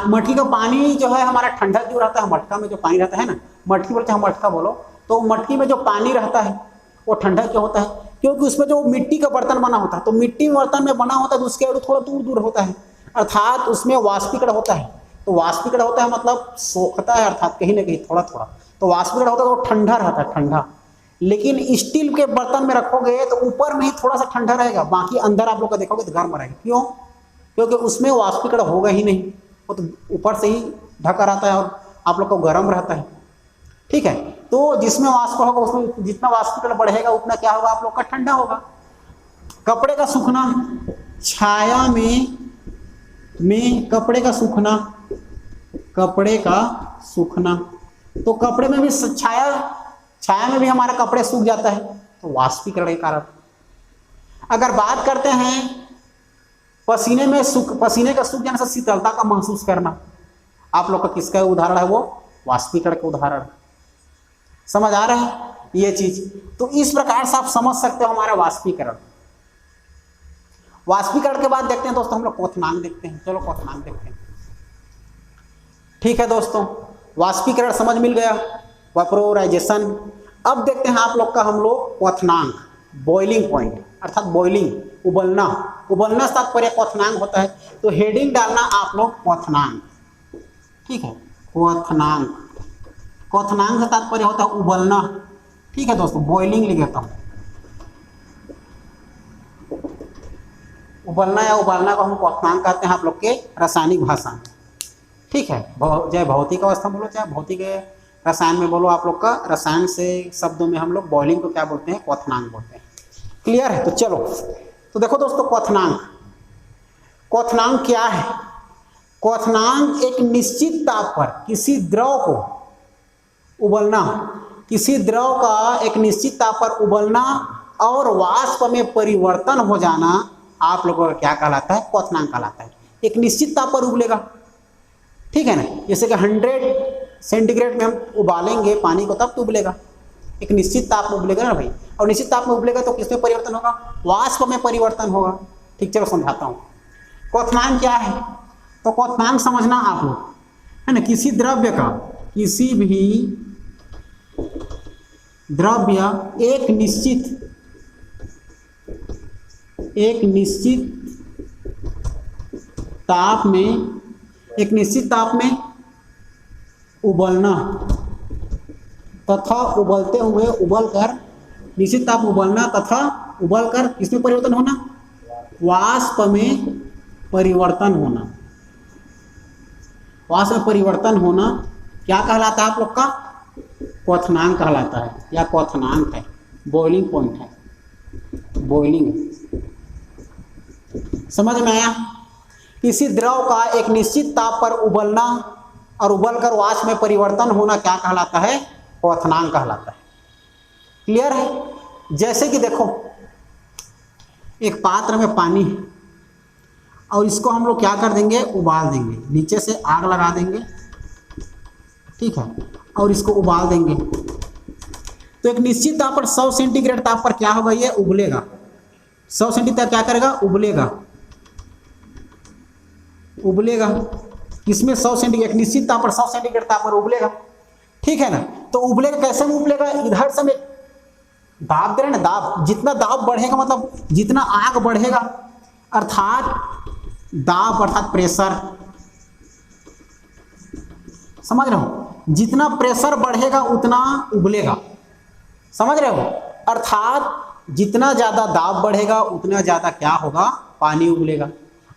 मटकी का पानी जो है हमारा ठंडा क्यों रहता है, मटका में जो पानी रहता है ना, मटकी बोलते हैं, मटका बोलो, तो मटकी में जो पानी रहता है वो ठंडा क्यों होता है, क्योंकि उसमें जो मिट्टी का बर्तन बना होता है, तो मिट्टी में बर्तन में बना होता है तो उसके और थोड़ा दूर दूर होता है, अर्थात उसमें वाष्पीकरण होता है। तो वाष्पीकरण होता है मतलब सोखता है, अर्थात कहीं ना कहीं थोड़ा थोड़ा, तो वाष्पीकरण होता है तो ठंडा रहता है, ठंडा। लेकिन स्टील के बर्तन में रखोगे तो ऊपर में ही थोड़ा सा ठंडा रहेगा, बाकी अंदर आप लोग का देखोगे तो गर्म रहेगा। क्यों? क्योंकि उसमें वाष्पीकरण होगा ही नहीं, वो तो ऊपर से ही ढका रहता है और आप लोग को गर्म रहता है, ठीक है। तो जिसमें वाष्प होगा उसमें जितना वाष्पीकरण बढ़ेगा उतना क्या होगा, आप लोग का ठंडा होगा। कपड़े का सूखना, छाया में कपड़े का सूखना, तो कपड़े में भी छाया में भी हमारा कपड़े सूख जाता है, तो वाष्पीकरण के कारण। अगर बात करते हैं पसीने का सूख जाने से शीतलता का महसूस करना, आप लोग का किसका उदाहरण है, वो वाष्पीकरण का उदाहरण। समझ आ रहा है ये चीज? तो इस प्रकार से आप समझ सकते हो हमारा वाष्पीकरण। वाष्पीकरण के बाद देखते हैं दोस्तों हम लोग क्वथनांक देखते हैं। चलो क्वथनांक देखते हैं, ठीक है दोस्तों। वाष्पीकरण समझ मिल गया, वेपोराइजेशन। अब देखते हैं आप लोग का हम लोग क्वथनांक, बॉइलिंग पॉइंट, अर्थात बॉइलिंग, उबलना से तात्पर्य क्वथनांक होता है। तो हेडिंग डालना आप लोग क्वथनांक, ठीक है। क्वथनांक से तात्पर्य होता है उबलना, ठीक है दोस्तों, बॉइलिंग लिख देता हूँ। उबलना या उबालना को हम क्वथनांक कहते हैं आप लोग के रासायनिक भाषा में। ठीक है, चाहे भौतिक अवस्था बोलो चाहे भौतिक रसायन में बोलो, आप लोग का रसायन से शब्दों में हम लोग बॉइलिंग को क्या बोलते हैं, क्वथनांक बोलते हैं। क्लियर है? तो चलो, तो देखो दोस्तों, क्वथनांक, क्वथनांक क्या है? क्वथनांक एक निश्चित ताप पर किसी द्रव को उबलना, किसी द्रव का एक निश्चित ताप पर उबलना और वाष्प में परिवर्तन हो जाना आप लोगों का क्या कहलाता है, क्वथनांक कहलाता है। एक निश्चित ताप पर उबलेगा, ठीक है ना, जैसे कि 100 सेंटीग्रेड में हम उबालेंगे पानी को तब तो उबलेगा, एक निश्चित ताप में उबलेगा ना भाई। और निश्चित ताप में उबलेगा तो किसमें परिवर्तन होगा, वाष्प में परिवर्तन होगा। ठीक, चलो समझाता हूँ। क्वथनांक क्या है? तो क्वथनांक समझना आप लोग, है ना, किसी द्रव्य का, किसी भी द्रव्य एक निश्चित ताप में उबलना तथा उबलते हुए उबलकर, निश्चित ताप उबलना तथा उबलकर किसमें परिवर्तन होना, वाष्प में परिवर्तन होना। वाष्प में परिवर्तन होना क्या कहलाता है आप लोग का, क्वथनांक कहलाता है, या क्वथनांक है, बॉइलिंग पॉइंट है, बॉइलिंग। समझ में आया? किसी द्रव का एक निश्चित ताप पर उबलना और उबलकर वाष्प में परिवर्तन होना क्या कहलाता है, क्वथनांक कहलाता है। क्लियर है? जैसे कि देखो, एक पात्र में पानी है और इसको हम लोग क्या कर देंगे, उबाल देंगे, नीचे से आग लगा देंगे, ठीक है, और इसको उबाल देंगे तो एक निश्चित ताप पर 100 सेंटीग्रेड ताप पर क्या होगा, ये उबलेगा। 100 सेंटीग्रेड क्या करेगा, उबलेगा, उबलेगा। इसमें 100 सेंटीग्रेड, एक निश्चित ताप पर 100 सेंटीग्रेड ताप पर उबलेगा, ठीक है ना। तो उबलेगा कैसे में उबलेगा, इधर से दाब दे रहे ना, दाब, जितना दाब बढ़ेगा मतलब जितना आग बढ़ेगा, अर्थात दाब अर्थात प्रेशर, समझ रहे हो, जितना प्रेशर बढ़ेगा उतना उबलेगा, समझ रहे हो, अर्थात जितना ज़्यादा दाब बढ़ेगा उतना ज़्यादा क्या होगा, पानी उबलेगा,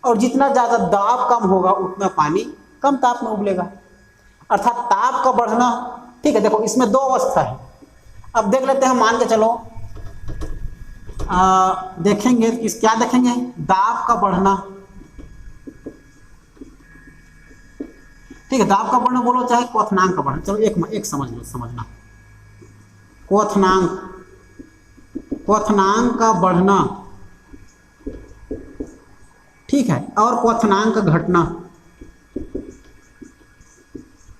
और जितना ज़्यादा दाब कम होगा उतना पानी कम ताप में उबलेगा, अर्थात ताप का बढ़ना। ठीक है, देखो इसमें दो अवस्था है। अब देख लेते हैं, मान के चलो देखेंगे इस, क्या देखेंगे, दाब का बढ़ना, ठीक है, दाब का बढ़ना बोलो चाहे क्वथनांक का बढ़ना, चलो एक समझ लो, समझना, क्वथनांक का बढ़ना, ठीक है, और क्वथनांक का घटना,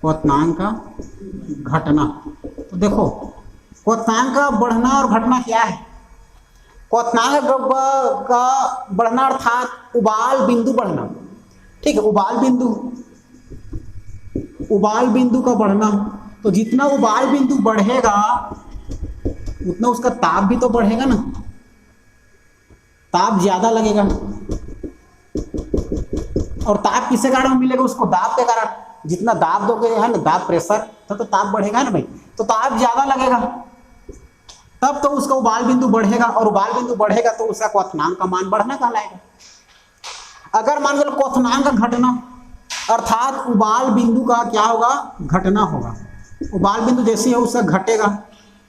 क्वथनांक का घटना। तो देखो क्वथनांक का बढ़ना और घटना क्या है, क्वथनांक का बढ़ना अर्थात उबाल बिंदु बढ़ना, ठीक है, उबाल बिंदु का बढ़ना। तो जितना उबाल बिंदु बढ़ेगा उतना उसका ताप भी तो बढ़ेगा ना, ताप ज्यादा लगेगा, और ताप किसके कारण मिलेगा, उसको दाब के कारण, जितना दाब दोगे है ना, दाब प्रेशर, तो ताप बढ़ेगा ना भाई, तो ताप ज्यादा लगेगा, तब तो उसका उबाल बिंदु बढ़ेगा, और उबाल बिंदु बढ़ेगा तो उसका क्वथनांक का मान बढ़ना कहलाएगा। अगर मान लो क्वथनांक का घटना अर्थात उबाल बिंदु का क्या होगा, घटना होगा, उबाल बिंदु जैसे है उसका घटेगा,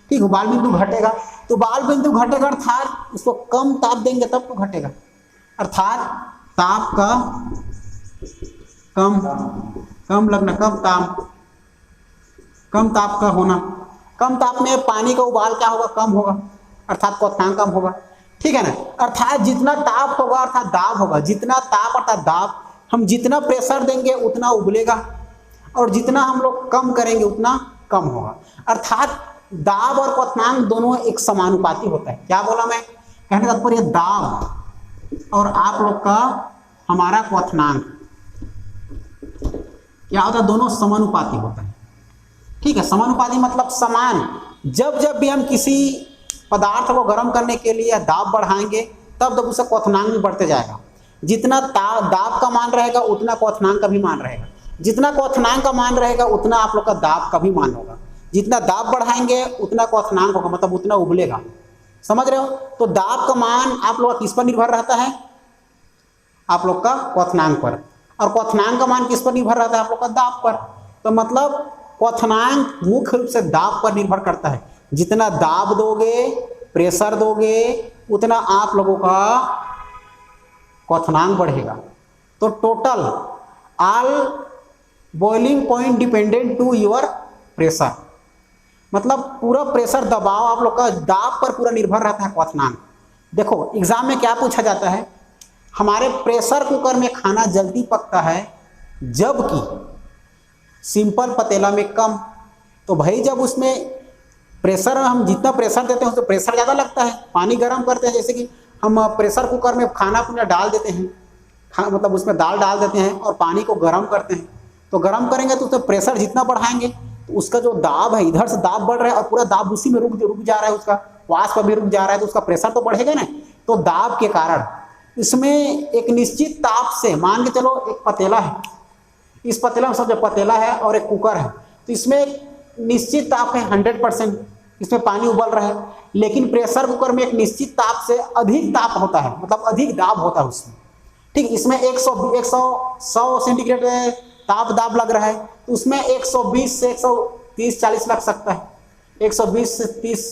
ठीक, उबाल बिंदु घटेगा, तो उबाल बिंदु घटेगा अर्थात उसको कम ताप देंगे तब तो घटेगा, अर्थात ताप का कम लगना, कम ताप का होना, कम ताप में पानी का उबाल क्या होगा, कम होगा, अर्थात क्वथनांक कम होगा, ठीक है ना। अर्थात जितना ताप होगा अर्थात दाब होगा, जितना ताप अर्थात दाब, हम जितना प्रेशर देंगे उतना उबलेगा, और जितना हम लोग कम करेंगे उतना कम होगा, अर्थात दाब और क्वथनांक दोनों एक समानुपाती होता है। क्या बोला मैं, कहने का तात्पर्य दाब और आप लोग का हमारा क्वथनांक क्या होता है, दोनों समानुपाती होता है, ठीक है। समानुपाती मतलब समान, जब जब भी हम किसी पदार्थ को गर्म करने के लिए दाब बढ़ाएंगे तब तब उसका क्वथनांक भी बढ़ते जाएगा, जितना दाब का मान रहेगा उतना क्वथनांक का भी मान रहेगा, जितना क्वथनांक का मान रहेगा उतना आप लोग का दाब का भी मान होगा, जितना दाब बढ़ाएंगे उतना क्वथनांक होगा, मतलब उतना उबलेगा। समझ रहे हो? तो दाब का मान आप लोग का किस पर निर्भर रहता है? आप लोग का क्वथनांक पर। और क्वथनांक का मान किस पर निर्भर रहता है? आप लोग का दाब पर। तो मतलब क्वथनांक मुख्य रूप से दाब पर निर्भर करता है। जितना दाब दोगे, प्रेशर दोगे, उतना आप लोगों का क्वथनांक बढ़ेगा। तो total all boiling point dependent to your pressure, मतलब पूरा प्रेशर दबाव आप लोग का दाब पर पूरा निर्भर रहता है क्वथनांक। देखो एग्जाम में क्या पूछा जाता है, हमारे प्रेशर कुकर में खाना जल्दी पकता है जबकि सिंपल पतीला में कम। तो भाई जब उसमें प्रेशर, हम जितना प्रेशर देते हैं उसमें प्रेशर ज़्यादा लगता है। पानी गर्म करते हैं, जैसे कि हम प्रेशर कुकर में खाना पीना डाल देते हैं, मतलब उसमें दाल डाल देते हैं और पानी को गर्म करते हैं। तो गर्म करेंगे तो उसमें प्रेशर जितना बढ़ाएंगे तो उसका जो दाब है, इधर से दाब बढ़ रहा है और पूरा दाब उसी में रुक जा रहा है, उसका वाष्प भी रुक जा रहा है, तो उसका प्रेशर तो बढ़ेगा ना। तो दाब के कारण इसमें एक निश्चित ताप से, मान के चलो एक पतीला है, इस पतीला में समझो पतीला है और एक कुकर है, तो इसमें एक निश्चित ताप है 100%, इसमें पानी उबल रहा है। लेकिन प्रेशर कुकर में एक निश्चित ताप से अधिक ताप होता है, मतलब अधिक दाब होता है उसमें। ठीक, इसमें 100 सेंटीग्रेड दाब लग रहा है, तो उसमें 120 से 130-140 लग सकता है। 120 से 30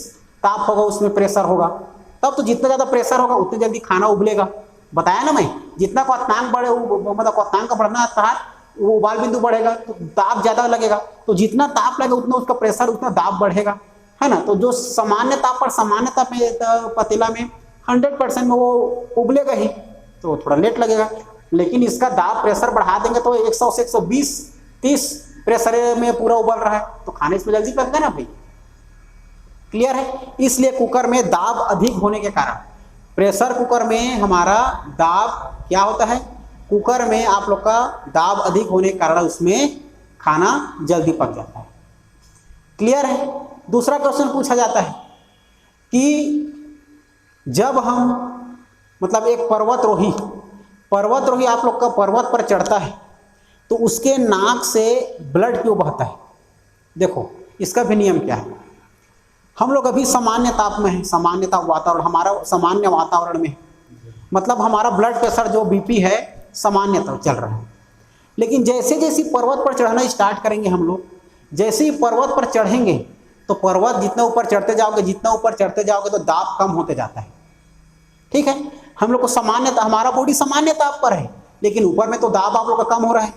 ताप होगा, उसमें प्रेशर होगा। तब तो जितना ज़्यादा प्रेशर होगा उतनी जल्दी खाना उबलेगा। बताया ना मैं, जितना क्वथनांक बढ़े, मतलब क्वथनांक का बढ़ना था, वो उबाल बिंदु बढ़ेगा तो दाब ज़्यादा लगेगा। तो जितना ताप लगेगा उतना उसका प्रेशर, उतना दाब बढ़ेगा, है ना। तो जो सामान्य ताप पर, सामान्य ताप में पतीला में 100% में वो उबलेगा ही, तो थोड़ा लेट लगेगा। लेकिन इसका दाब प्रेशर बढ़ा देंगे तो 100 से 120-130 प्रेशर में पूरा उबल रहा है, तो खाने इसमें जल्दी पकता है ना भाई। क्लियर है? इसलिए कुकर में दाब अधिक होने के कारण, प्रेशर कुकर में हमारा दाब क्या होता है, कुकर में आप लोग का दाब अधिक होने के कारण उसमें खाना जल्दी पक जाता है। क्लियर है? दूसरा क्वेश्चन पूछा जाता है कि जब हम, मतलब एक पर्वतरोही आप लोग का पर्वत पर चढ़ता है तो उसके नाक से ब्लड क्यों बहता है? देखो इसका भी नियम क्या है। हम लोग अभी सामान्य ताप में है, सामान्य ताप वातावरण, हमारा सामान्य वातावरण में, मतलब हमारा ब्लड प्रेशर जो बीपी है सामान्य ताप चल रहा है। लेकिन जैसे जैसे पर्वत पर चढ़ना स्टार्ट करेंगे हम लोग, जैसे ही पर्वत पर चढ़ेंगे तो पर्वत जितना ऊपर चढ़ते जाओगे तो दाब कम होते जाता है। ठीक है, हम लोग को सामान्य, हमारा बॉडी सामान्य ताप पर है, लेकिन ऊपर में तो दाब आप लोग का कम हो रहा है।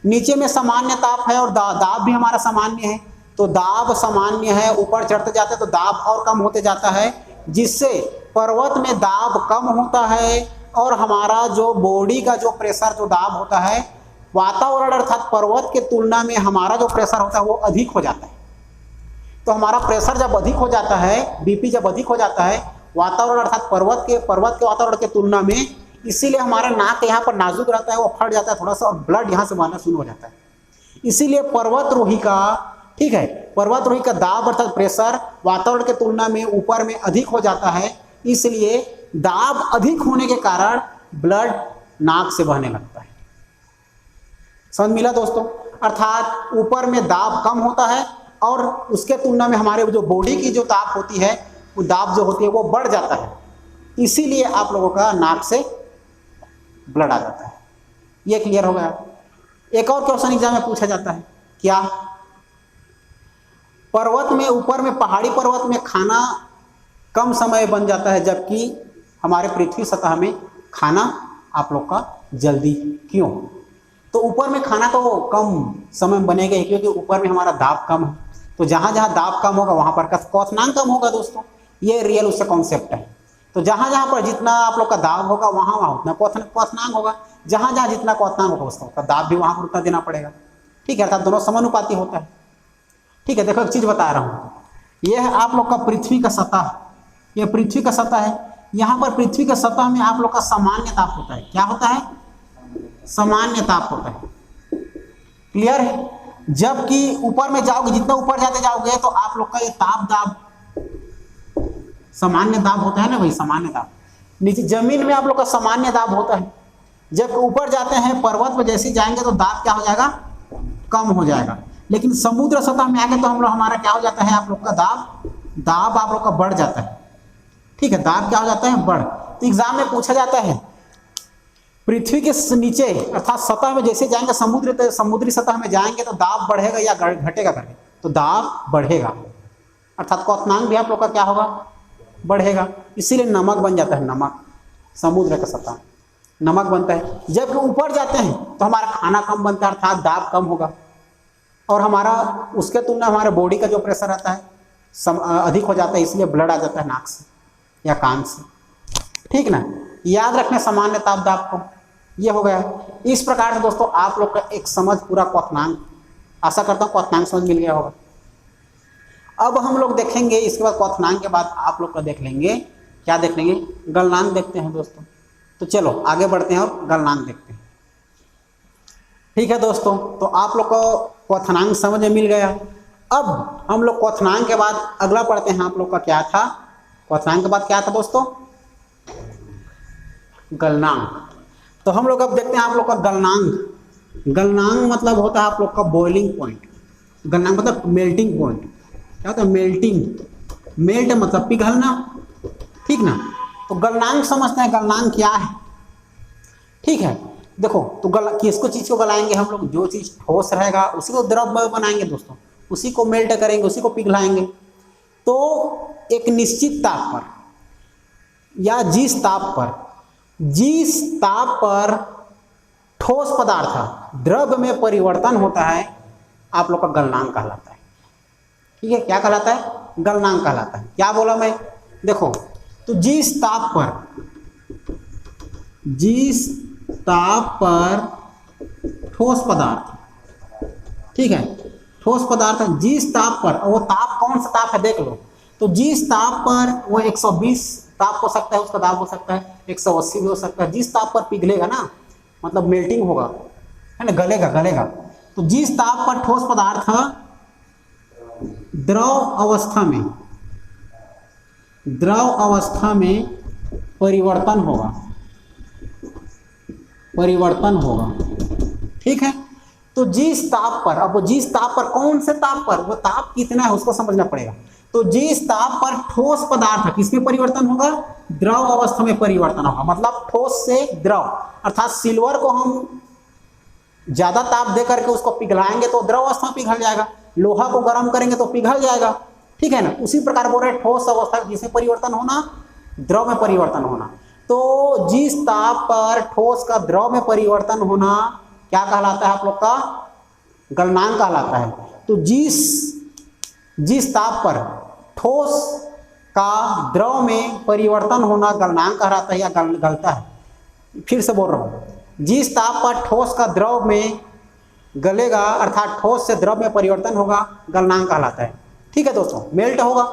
नीचे में सामान्य ताप है और दाब भी हमारा सामान्य है, तो दाब सामान्य है, ऊपर चढ़ते जाते हैं तो दाब और कम होते जाता है, जिससे पर्वत में दाब कम होता है और हमारा जो बॉडी का जो प्रेशर, जो दाब होता है वातावरण अर्थात पर्वत के तुलना में हमारा जो प्रेशर होता है वो अधिक हो जाता है। तो हमारा प्रेशर जब अधिक हो जाता है, बीपी जब अधिक हो जाता है वातावरण अर्थात पर्वत के वातावरण के तुलना में, इसीलिए हमारा नाक यहाँ पर नाजुक रहता है, वो फट जाता है थोड़ा सा और ब्लड यहाँ से बहना शुरू हो जाता है। इसीलिए पर्वतरोही का, ठीक है, पर्वतरोही का दाब अर्थात प्रेशर वातावरण के तुलना में ऊपर में अधिक हो जाता है, इसलिए दाब अधिक होने के कारण ब्लड नाक से बहने लगता है। समझ मिला दोस्तों? अर्थात ऊपर में दाब कम होता है और उसके तुलना में हमारे जो बॉडी की जो ताप होती है, वो दाब जो होती है वो बढ़ जाता है, इसीलिए आप लोगों का नाक से ब्लड आ जाता है। ये क्लियर हो गया? एक और क्वेश्चन एग्जाम में पूछा जाता है, क्या पर्वत में, ऊपर में पहाड़ी पर्वत में खाना कम समय बन जाता है जबकि हमारे पृथ्वी सतह में खाना आप लोग का जल्दी क्यों? तो ऊपर में खाना तो कम समय में बनेगा ही, क्योंकि ऊपर में हमारा दाब कम है, तो जहाँ जहाँ दाब कम होगा वहाँ पर क्वथनांक कम होगा दोस्तों। ये रियल उसका कॉन्सेप्ट है। तो जहाँ जहाँ पर जितना आप लोग का दाब होगा वहाँ वहाँ उतना क्वथनांक होगा, जहाँ जहाँ जितना क्वथनांक होगा उसका दाब भी वहाँ पर उतना देना पड़ेगा। ठीक है, अर्थात दोनों समानुपाती होता है। ठीक है, देखो एक चीज़ बता रहा हूँ, यह है आप लोग का पृथ्वी का सतह, यह पृथ्वी का सतह है। यहाँ पर पृथ्वी का सतह में आप लोग का सामान्य ताप होता है। क्या होता है? सामान्य ताप होता है। क्लियर है? जबकि ऊपर में जाओगे, जितना ऊपर जाते जाओगे तो आप लोग का ये ताप दाब सामान्य दाब होता है ना भाई, सामान्य दाब। नीचे जमीन में आप लोग का सामान्य दाब होता है, जब ऊपर जाते हैं पर्वत पर जैसे जाएंगे तो दाब क्या हो जाएगा? कम हो जाएगा। लेकिन समुद्र सतह में आके तो हम लोग हमारा क्या हो जाता है, आप लोग का दाब आप लोग का बढ़ जाता है। ठीक है, दाब क्या हो जाता है, बढ़। तो एग्जाम में पूछा जाता है पृथ्वी के नीचे अर्थात सतह में जैसे जाएंगे समुद्री सतह में जाएंगे तो दाब बढ़ेगा या घटेगा करके, तो दाब बढ़ेगा अर्थात क्वथनांक भी आप लोग का क्या होगा, बढ़ेगा। इसीलिए नमक बन जाता है, नमक समुद्र का सतह नमक बनता है। जब ऊपर जाते हैं तो हमारा खाना कम बनता है अर्थात दाब कम होगा, और हमारा उसके तुलना हमारे बॉडी का जो प्रेशर रहता है अधिक हो जाता है, इसलिए ब्लड आ जाता है नाक से या कान से। ठीक ना, याद रखना सामान्य ताप दाब को, ये हो गया। इस प्रकार से दोस्तों आप लोग का एक समझ पूरा क्वथनांक, आशा करता हूँ क्वथनांक समझ मिल गया होगा। अब हम लोग देखेंगे इसके बाद क्वथनांक के बाद आप लोग का देख लेंगे, क्या देख लेंगे, गलनांक देखते हैं दोस्तों। तो चलो आगे बढ़ते हैं और गलनांक देखते हैं। ठीक है दोस्तों, तो आप लोग को क्वथनांक समझ में मिल गया। अब हम लोग क्वथनांक के बाद अगला पढ़ते हैं, आप लोग का क्या था, क्वथनांक के बाद क्या था दोस्तों, गलनांक। तो हम लोग अब देखते हैं आप लोग का गलनांक। गलनांक मतलब होता है आप लोग का बॉइलिंग पॉइंट, गलनांक मतलब मेल्टिंग पॉइंट। क्या होता है, मेल्टिंग, मेल्ट मतलब पिघलना। ठीक ना, तो गलनांक समझते हैं, गलनांक क्या है। ठीक है, देखो तो किसको चीज़ को गलाएंगे हम लोग, जो चीज़ ठोस रहेगा उसी को द्रव बनाएंगे दोस्तों, उसी को मेल्ट करेंगे, उसी को पिघलाएंगे। तो एक निश्चित ताप पर या जिस ताप पर ठोस पदार्थ द्रव में परिवर्तन होता है आप लोग का गलनांक कहलाता है। ठीक है, क्या कहलाता है, गलनांक कहलाता है। क्या बोला मैं, देखो तो जिस ताप पर ठोस पदार्थ, ठीक है, ठोस पदार्थ जिस ताप पर, और वो ताप कौन सा ताप है देख लो, तो जिस ताप पर वो 120 ताप हो सकता है, उसका दाब हो सकता है 180 भी हो सकता है, जिस ताप पर पिघलेगा ना मतलब मेल्टिंग होगा, है ना, गलेगा। तो जिस ताप पर ठोस पदार्थ द्रव अवस्था में परिवर्तन होगा। ठीक है, तो जिस ताप पर, अब वो जिस ताप पर, कौन से ताप पर, वो ताप कितना है उसको समझना पड़ेगा। तो जिस ताप पर ठोस पदार्थ किसमें परिवर्तन होगा, द्रव अवस्था में परिवर्तन होगा, मतलब ठोस से द्रव, अर्थात सिल्वर को हम ज्यादा ताप दे करके उसको पिघलाएंगे तो द्रव अवस्था में पिघल जाएगा, लोहा को गर्म करेंगे तो पिघल जाएगा। ठीक है ना, उसी प्रकार बोल रहे हैं ठोस अवस्था जिसमें परिवर्तन होना, द्रव में परिवर्तन होना। तो जिस ताप पर ठोस का द्रव में परिवर्तन होना क्या कहलाता है आप लोग का, गलनांक कहलाता है। तो जिस ताप पर ठोस का द्रव में परिवर्तन होना गलनांक कहलाता है या गलता है। फिर से बोल रहा हूँ, जिस ताप पर ठोस का द्रव में गलेगा अर्थात ठोस से द्रव में परिवर्तन होगा गलनांक कहलाता है। ठीक है दोस्तों, मेल्ट होगा,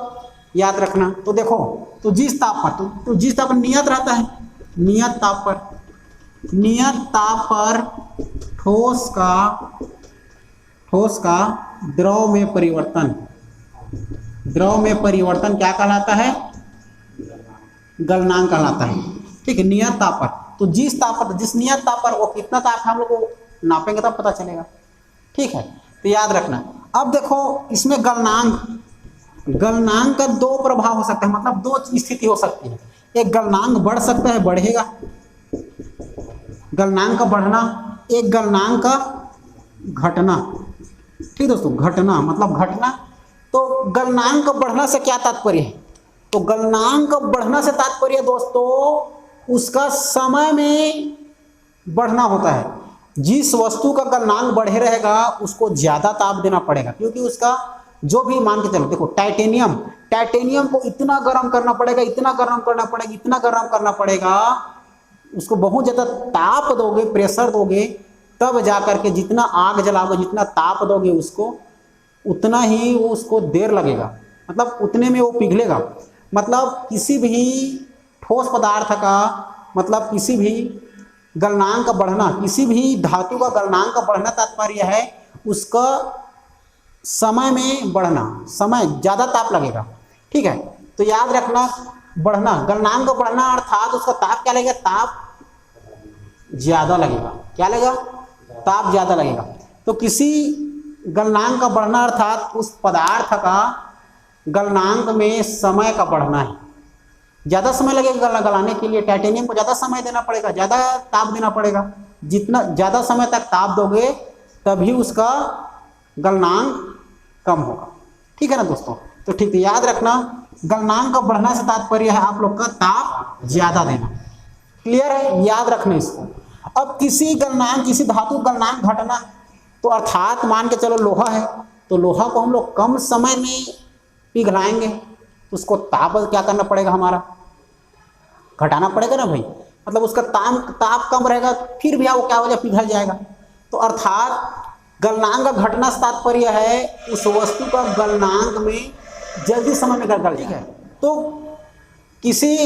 याद रखना। तो देखो, तो जिस ताप पर, तो जिस ताप पर नियत रहता है, नियत ताप पर ठोस का द्रव में परिवर्तन क्या कहलाता है, गलनांक कहलाता है। ठीक है, नियत ताप पर, तो जिस नियत ताप पर वो कितना ताप है हम लोग को नापेंगे तब पता चलेगा। ठीक है, तो याद रखना। अब देखो इसमें गलनांक का दो प्रभाव हो सकता है, मतलब दो स्थिति हो सकती है। एक गलनांक बढ़ सकता है, बढ़ेगा, गलनांक का बढ़ना, एक गलनांक का घटना। ठीक दोस्तों, घटना मतलब घटना। तो गलनांक बढ़ना से क्या तात्पर्य है, तो गलनांक बढ़ना से तात्पर्य दोस्तों उसका समय में बढ़ना होता है। जिस वस्तु का गलनांक बढ़े रहेगा उसको ज्यादा ताप देना पड़ेगा, क्योंकि उसका जो भी मान के चलो, देखो टाइटेनियम को इतना गर्म करना पड़ेगा, उसको बहुत ज्यादा ताप दोगे, प्रेशर दोगे, तब जाकर के जितना आग जलाओगे, जितना ताप दोगे उसको, उतना ही वो उसको देर लगेगा, मतलब उतने में वो पिघलेगा। मतलब किसी भी ठोस पदार्थ का, मतलब किसी भी गलनांक का बढ़ना, किसी भी धातु का गलनांक का बढ़ना तात्पर्य है उसका समय में बढ़ना, समय ज़्यादा ताप लगेगा। ठीक है, तो याद रखना, बढ़ना, गलनांक का बढ़ना अर्थात उसका ताप क्या लगेगा, ताप ज़्यादा लगेगा। क्या लगेगा, ताप ज़्यादा लगेगा। तो किसी गलनांक का बढ़ना अर्थात उस पदार्थ का गलनांक में समय का बढ़ना है। ज़्यादा समय लगेगा गलाने के लिए, टाइटेनियम को ज़्यादा समय देना पड़ेगा, ज़्यादा ताप देना पड़ेगा। जितना ज़्यादा समय तक ताप दोगे तभी उसका गलनांक कम होगा। ठीक है ना दोस्तों। तो ठीक है, याद रखना गलनांक का बढ़ना से तात्पर्य है आप लोग का ताप ज़्यादा देना। क्लियर है, याद रखना इसको। अब किसी गलनांक, किसी धातु गलनांक घटना, तो अर्थात मान के चलो लोहा है, तो लोहा को हम लोग कम समय में पिघलाएंगे तो उसको ताप क्या करना पड़ेगा, हमारा घटाना पड़ेगा ना भाई। मतलब उसका ताप कम रहेगा, फिर भी वो क्या हो जाए, पिघल जाएगा। तो अर्थात गलनांक का घटना से तात्पर्य है उस वस्तु का गलनांक में जल्दी समय में गल जाए। तो किसी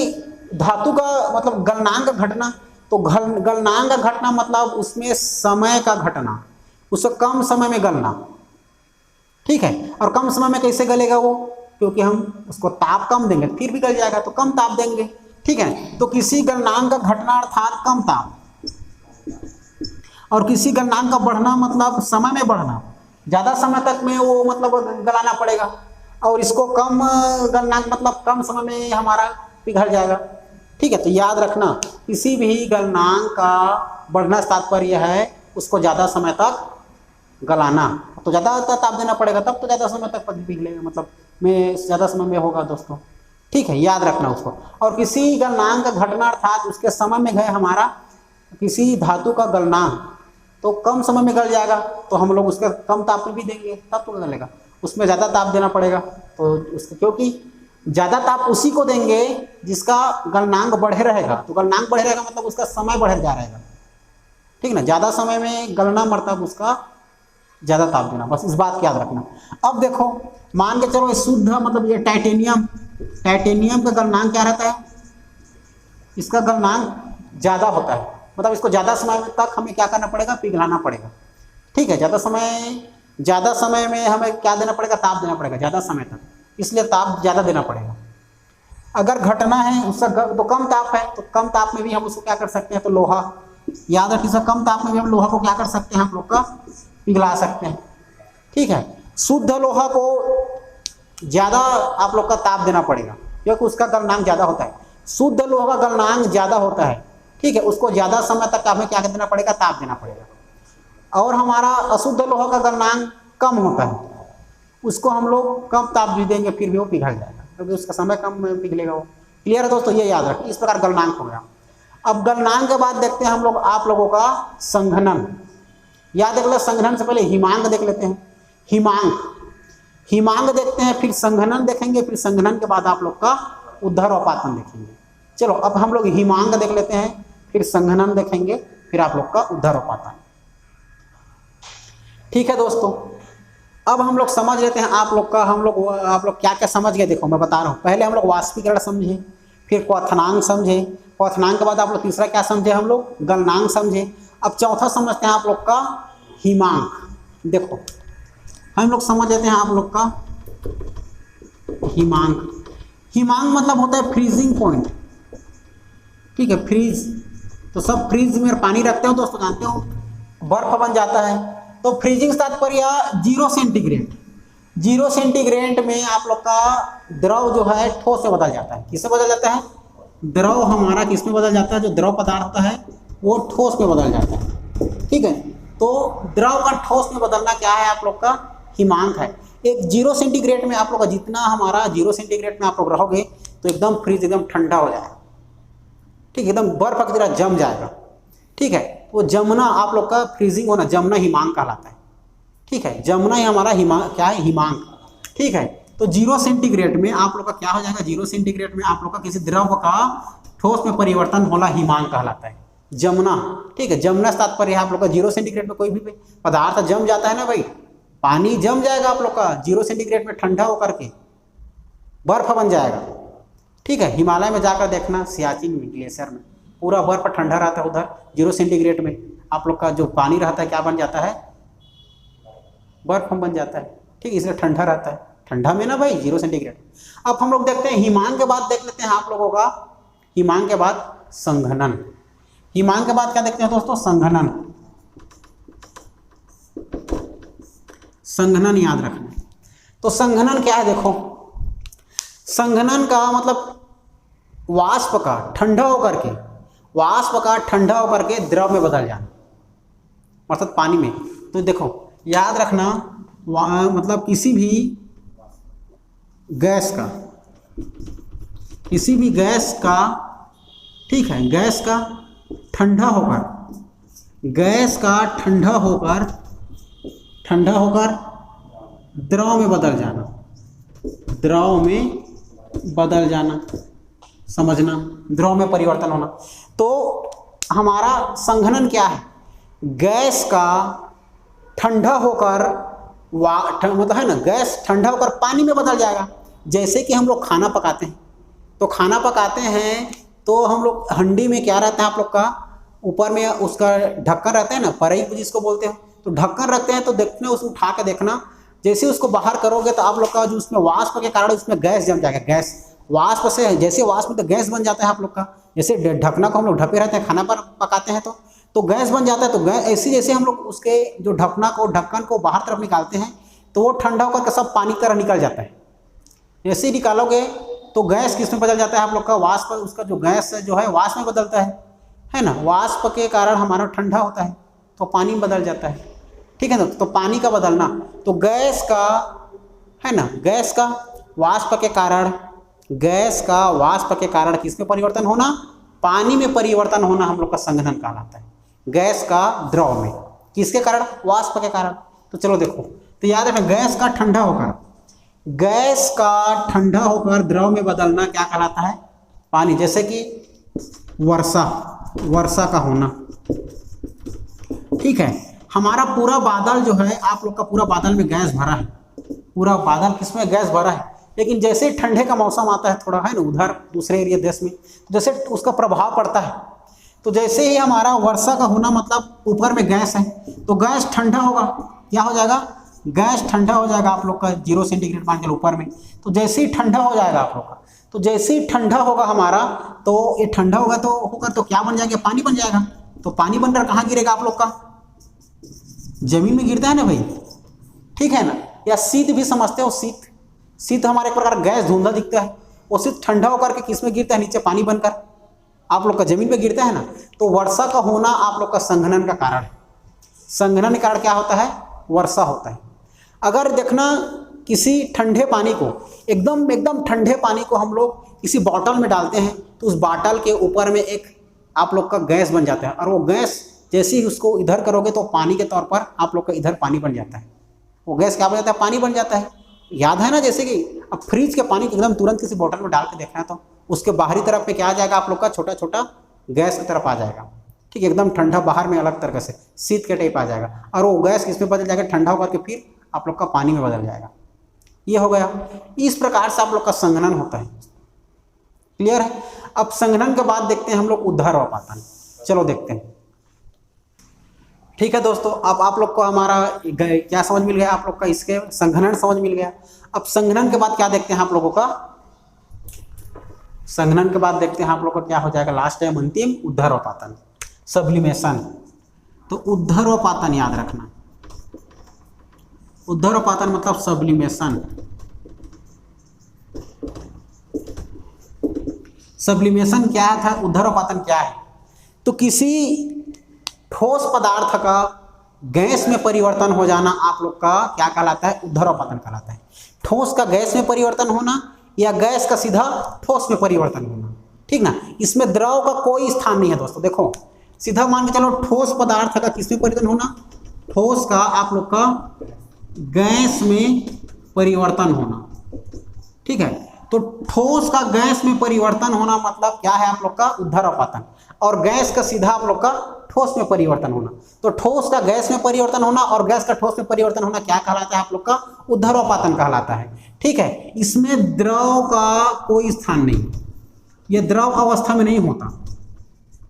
धातु का मतलब गलनांक का घटना, तो गलनांक का घटना मतलब उसमें समय का घटना, उसको कम समय में गलना। ठीक है, और कम समय में कैसे गलेगा वो, क्योंकि हम उसको ताप कम देंगे, फिर भी गल जाएगा, तो कम ताप देंगे। ठीक है, तो किसी गलनांक का घटना अर्थात कम ताप, और किसी गलनांक का बढ़ना मतलब समय में बढ़ना, ज़्यादा समय तक में वो मतलब गलाना पड़ेगा, और इसको कम गलनांक मतलब कम समय में हमारा पिघल जाएगा। ठीक है, तो याद रखना किसी भी गलनांक का बढ़ना तात्पर्य है उसको ज़्यादा समय तक गलाना, तो ज़्यादा ताप देना पड़ेगा, तब तो ज़्यादा समय तक पिघलेगा, मतलब में ज़्यादा समय में होगा दोस्तों। ठीक है, याद रखना उसको। और किसी गलनांक का घटना अर्थात उसके समय में गए हमारा किसी धातु का गलनांक, तो कम समय में गल जाएगा, तो हम लोग उसका कम ताप में भी देंगे तब तो गलेगा, उसमें ज़्यादा ताप देना पड़ेगा। तो उसके क्योंकि ज़्यादा ताप उसी को देंगे जिसका गलनांक बढ़े रहेगा, तो गलनांक बढ़े रहेगा मतलब उसका समय बढ़े जा रहेगा। ठीक ना, ज़्यादा समय में गलना मतलब उसका ज़्यादा ताप देना, बस इस बात को याद रखना। अब देखो मान के चलो शुद्ध मतलब ये टाइटेनियम का गलनांक क्या रहता है, इसका गलनांक ज़्यादा होता है, मतलब इसको ज़्यादा समय तक हमें क्या करना पड़ेगा, पिघलाना पड़ेगा। ठीक है, ज़्यादा समय में हमें क्या देना पड़ेगा, ताप देना पड़ेगा ज़्यादा समय तक, इसलिए ताप ज़्यादा देना पड़ेगा। अगर घटना है उसका तो कम ताप है, तो कम ताप में भी हम उसको क्या कर सकते हैं, तो लोहा, याद रखिए कम ताप में भी हम लोहा को क्या कर सकते हैं, हम लोग का पिघला सकते हैं। ठीक है, शुद्ध लोहा को ज़्यादा आप लोग का ताप देना पड़ेगा क्योंकि उसका गलनांक ज़्यादा होता है। शुद्ध लोहा का गलनांक ज़्यादा होता है। ठीक है, उसको ज़्यादा समय तक हमें क्या देना पड़ेगा, ताप देना पड़ेगा। और हमारा अशुद्ध लोहा का गलनांक कम होता है, उसको हम लोग कम ताप भी देंगे फिर भी वो पिघल जाएगा, क्योंकि उसका समय कम में पिघलेगा वो। क्लियर है दोस्तों, ये याद रखिए। इस प्रकार गलनांक हो गया। अब गलनांक के बाद देखते हैं हम लोग आप लोगों का संघनन। याद रख लो, संघनन से पहले हिमांक देख लेते हैं। हिमांक देखते हैं, फिर संघनन देखेंगे, फिर संघनन के बाद आप लोग का ऊर्ध्वपातन देखेंगे। चलो अब हम लोग हिमांक देख लेते हैं, फिर संघनन देखेंगे, फिर आप लोग का ऊर्ध्वपातन। ठीक है दोस्तों, अब हम लोग समझ लेते हैं आप लोग क्या क्या समझ गए। देखो मैं बता रहा हूँ, पहले हम लोग वाष्पीकरण समझे, फिर क्वथनांक समझे, क्वथनांक के बाद आप लोग तीसरा क्या समझे, हम लोग गलनांक समझे। अब चौथा समझते हैं आप लोग का हिमांक। देखो हम लोग समझ लेते हैं आप लोग का हिमांक मतलब होता है फ्रीजिंग पॉइंट। ठीक है, फ्रीज, तो सब फ्रीज में पानी रखते हो दोस्तों, जानते हो बर्फ बन जाता है, तो फ्रीजिंग तात्पर्य 0 सेंटीग्रेड। 0 सेंटीग्रेड में आप लोग का द्रव जो है ठोस में बदल जाता है। किससे बदल जाता है, द्रव हमारा किस में बदल जाता है, जो द्रव पदार्थ है वो ठोस में बदल जाता है। ठीक है, तो द्रव का ठोस में बदलना क्या है, आप लोग का हिमांक है। एक 0 सेंटीग्रेड में आप लोग का जितना हमारा 0 सेंटीग्रेड में आप लोग रहोगे तो एकदम फ्रीज, एकदम ठंडा हो जाएगा। ठीक, एकदम बर्फ की तरह जम जाएगा। ठीक है, वो जमना आप लोग का फ्रीजिंग होना, जमना हिमांक कहलाता है। ठीक है, जमना ही हमारा क्या है, हिमांक। ठीक है, तो 0 सेंटीग्रेड में आप लोग का क्या हो जाएगा, 0 सेंटीग्रेड में आप लोग का किसी द्रव का ठोस में परिवर्तन होना हिमांक कहलाता है, जमना। ठीक है, जमना से तात्पर्य आप लोग का 0 सेंटीग्रेड में कोई भी पदार्थ जम जाता है ना भाई, पानी जम जाएगा आप लोग का 0 सेंटीग्रेड में, ठंडा होकर के बर्फ बन जाएगा। ठीक है, हिमालय में जाकर देखना, सियाचिन ग्लेशियर में पूरा बर्फ ठंडा रहता है, उधर 0 सेंटीग्रेड में आप लोग का जो पानी रहता है क्या बन जाता है, बर्फ बन जाता है। ठीक, इसलिए ठंडा रहता है, ठंडा में ना भाई 0 सेंटीग्रेड। अब हम लोग देखते हैं हिमांक के बाद देख लेते हैं आप लोगों का, हिमांक के बाद संघनन। हिमांक के बाद क्या देखते हैं दोस्तों, संघनन। संघनन याद रखना। तो संघनन क्या है देखो, संघनन का मतलब वाष्प का ठंडा होकर के, वाष्प का ठंडा होकर के द्रव में बदल जाना, अर्थात पानी में। तो देखो याद रखना, मतलब किसी भी गैस का, किसी भी गैस का, ठीक है, गैस का ठंडा होकर, गैस का ठंडा होकर, ठंडा होकर द्रव में बदल जाना, द्रव में बदल जाना, समझना, द्रव में परिवर्तन होना। तो हमारा संघनन क्या है, गैस का ठंडा होकर मतलब है ना, गैस ठंडा होकर पानी में बदल जाएगा। जैसे कि हम लोग खाना पकाते हैं, तो खाना पकाते हैं तो हम लोग हंडी में क्या रहता है आप लोग का, ऊपर में उसका ढक्कन रहता है ना, पराई जिसको बोलते हैं, तो ढक्कन रखते हैं। तो देखने उसको उठा के देखना, जैसे उसको बाहर करोगे तो आप लोग का जो उसमें वाष्प के कारण उसमें गैस जम जाएगा। गैस वाष्प से, जैसे वाष्प तो गैस बन जाता है आप लोग का, जैसे ढकना को हम लोग ढके रहते हैं खाना पर पकाते हैं तो गैस बन जाता है। तो गैस ऐसे जैसे हम लोग उसके जो ढक्कन को बाहर तरफ निकालते हैं तो वो ठंडा होकर के सब पानी की तरह निकल जाता है। जैसे ही निकालोगे तो गैस किस में बदल जाता है आप लोग का, वाष्प, उसका जो गैस जो है वाष्प में बदलता है ना, वाष्प के कारण हमारा ठंडा होता है तो पानी में बदल जाता है, ठीक है ना। तो पानी का बदलना, तो गैस का है ना, गैस का वाष्प के कारण, गैस का वाष्प के कारण किस में परिवर्तन होना, पानी में परिवर्तन होना हम लोग का संघनन कहलाता है। गैस का द्रव में, किसके कारण, वाष्प के कारण। तो चलो देखो, तो याद रखना, गैस का ठंडा होकर, गैस का ठंडा होकर द्रव में बदलना क्या कहलाता है, पानी। जैसे कि वर्षा, वर्षा का होना, ठीक है। हमारा पूरा बादल जो है, आप लोग का पूरा बादल में गैस भरा है, पूरा बादल किसमें, गैस भरा है। लेकिन जैसे ठंडे का मौसम आता है थोड़ा, है ना, उधर दूसरे एरिया देश में, जैसे उसका प्रभाव पड़ता है, तो जैसे ही हमारा वर्षा का होना मतलब ऊपर में गैस है, तो गैस ठंडा होगा, क्या हो जाएगा, गैस ठंडा हो जाएगा आप लोग का 0 सेंटीग्रेड मान के ऊपर में। तो जैसे ही ठंडा हो जाएगा आप लोग का, तो जैसे ही ठंडा होगा हमारा, तो ये ठंडा होगा तो होकर तो क्या बन जाएगा, पानी बन जाएगा। तो पानी बनकर कहाँ गिरेगा आप लोग का, जमीन में गिरता है ना भाई, ठीक है ना। या शीत भी समझते हो, शीत, शीत हमारे एक प्रकार गैस धुंधला दिखता है, वो शीत ठंडा होकर के किस में गिरता है, नीचे पानी बनकर आप लोग का जमीन पे गिरता है ना। तो वर्षा का होना आप लोग का संघनन का कारण है। संघनन के कारण क्या होता है, वर्षा होता है। अगर देखना किसी ठंडे पानी को, एकदम ठंडे पानी को हम लोग किसी बॉटल में डालते हैं, तो उस बॉटल के ऊपर में एक आप लोग का गैस बन जाता है, और वो गैस जैसे ही उसको इधर करोगे तो पानी के तौर पर आप लोग का इधर पानी बन जाता है। वो गैस क्या बन जाता है, पानी बन जाता है। याद है ना, जैसे कि अब फ्रिज के पानी को एकदम तुरंत किसी बोतल में डाल के देखना है तो उसके बाहरी तरफ पे क्या आ जाएगा आप लोग का, छोटा छोटा गैस की तरफ आ जाएगा, ठीक है, एकदम ठंडा, बाहर में अलग तरह से शीत के टाइप आ जाएगा, और वो गैस किसमें बदल जाएगा, ठंडा होकर के फिर आप लोग का पानी में बदल जाएगा। ये हो गया। इस प्रकार से आप लोग का संघनन होता है। क्लियर है। अब संघनन के बाद देखते हैं हम लोग ऊर्ध्वाधर। चलो देखते हैं, ठीक है दोस्तों। अब आप लोग को हमारा क्या समझ मिल गया, आप लोग का इसके संघनन समझ मिल गया। अब संघनन के बाद क्या देखते हैं आप लोगों का, संघनन के बाद देखते हैं आप लोग का क्या हो जाएगा, लास्ट टाइम अंतिम ऊर्ध्वाधर, सब्लिमेशन। तो ऊर्ध्वाधर याद रखना, ऊर्ध्वाधर मतलब सब्लिमेशन। सब्लिमेशन क्या था, ऊर्ध्वाधर क्या है, तो किसी ठोस पदार्थ का गैस में परिवर्तन हो जाना आप लोग का क्या कहलाता है, ऊर्ध्वाधर कहलाता है। ठोस का गैस में परिवर्तन होना या गैस का सीधा ठोस में परिवर्तन होना, ठीक ना। इसमें द्रव का कोई स्थान नहीं है दोस्तों। देखो सीधा मान के चलो, ठोस पदार्थ का किसमें परिवर्तन होना, ठोस का आप लोग का गैस में परिवर्तन होना, ठीक है। तो ठोस का गैस में परिवर्तन होना मतलब क्या है आप लोग का, ऊर्ध्वाधर, और गैस का सीधा आप लोग का ठोस में परिवर्तन होना। तो ठोस का गैस में परिवर्तन होना और गैस का ठोस में परिवर्तन होना क्या कहलाता है आप लोग का, ऊर्ध्वाधर कहलाता है, ठीक है। इसमें द्रव का कोई स्थान नहीं, यह द्रव अवस्था में नहीं होता।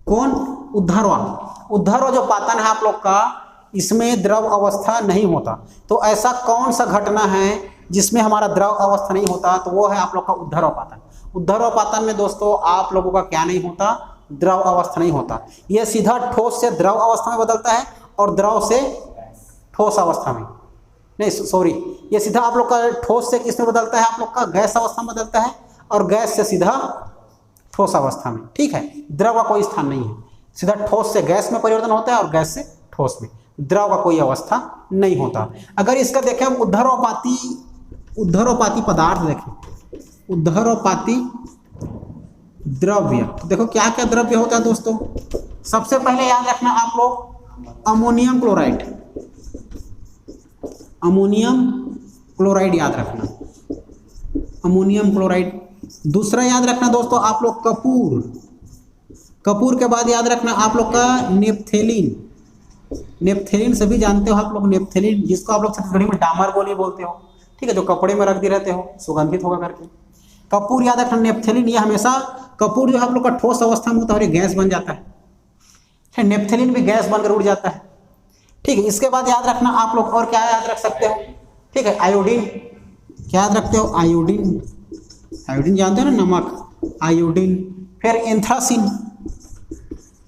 कौन, ऊर्ध्वाधर जो पातन है आप लोग का, इसमें द्रव अवस्था नहीं होता। तो ऐसा कौन सा घटना है जिसमें हमारा द्रव अवस्था नहीं होता, तो वो है आप लोग का ऊर्ध्वाधर। ऊर्ध्वाधर में दोस्तों आप लोगों का क्या नहीं होता, द्रव अवस्था नहीं होता। यह सीधा ठोस से द्रव अवस्था में बदलता है और द्रव से ठोस अवस्था में, नहीं सॉरी, ये सीधा आप लोग का ठोस से किस में बदलता है, आप लोग का गैस अवस्था में बदलता है, और गैस से सीधा ठोस अवस्था में। ठीक है, द्रव का कोई स्थान नहीं है, सीधा ठोस से गैस में परिवर्तन होता है और गैस से ठोस में, द्रव का कोई अवस्था नहीं होता। अगर इसका देखें हम उद्धरोपाती पदार्थ देखें, उद्धरोपाती द्रव्य, तो देखो क्या क्या द्रव्य होता है दोस्तों। सबसे पहले याद रखना आप लोग अमोनियम क्लोराइड, अमोनियम क्लोराइड याद रखना, अमोनियम क्लोराइड। दूसरा याद रखना दोस्तों आप लोग कपूर, कपूर के बाद याद रखना आप लोग का नेपथेलिन, नेपथेलिन सभी जानते हो आप लोग, नेपथेलिन जिसको आप लोग छत्तीसगढ़ी में डामर गोली बोलते हो। ठीक है, जो कपड़े में रख दिए रहते हो सुगंधित होगा करके, कपूर याद रखना, नेपथेलिन। ये हमेशा कपूर जो आप लोग का ठोस अवस्था में होता है और ये गैस बन जाता है, नेपथेलिन भी गैस बनकर उड़ जाता है। ठीक है, इसके बाद याद रखना आप लोग और क्या याद रख सकते हो, ठीक है, आयोडीन, क्या याद रखते हो, आयोडीन, आयोडीन जानते हो ना, नमक, आयोडीन। फिर एंथ्रासिन,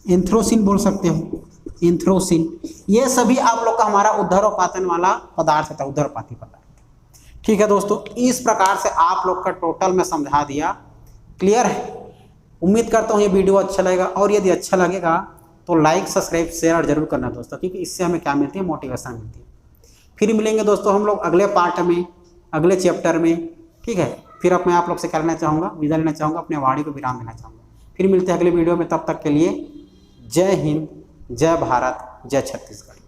एंथ्रोसिन बोल सकते हो, एंथ्रोसिन। ये सभी आप लोग का हमारा उद्धरोपातन वाला पदार्थ होता है, उद्धरोपाती पदार्थ। ठीक है दोस्तों, इस प्रकार से आप लोग का टोटल में समझा दिया, क्लियर है। उम्मीद करता हूँ ये वीडियो अच्छा लगेगा, और यदि अच्छा लगेगा तो लाइक सब्सक्राइब शेयर जरूर करना दोस्तों, क्योंकि इससे हमें क्या मिलती है, मोटिवेशन मिलती है। फिर मिलेंगे दोस्तों हम लोग अगले पार्ट में, अगले चैप्टर में। ठीक है, फिर अब मैं आप लोग से क्या लेना चाहूँगा, विदा लेना चाहूँगा, अपने वाणी को विराम देना चाहूँगा। फिर मिलते हैं अगले वीडियो में, तब तक के लिए जय हिंद, जय भारत, जय छत्तीसगढ़।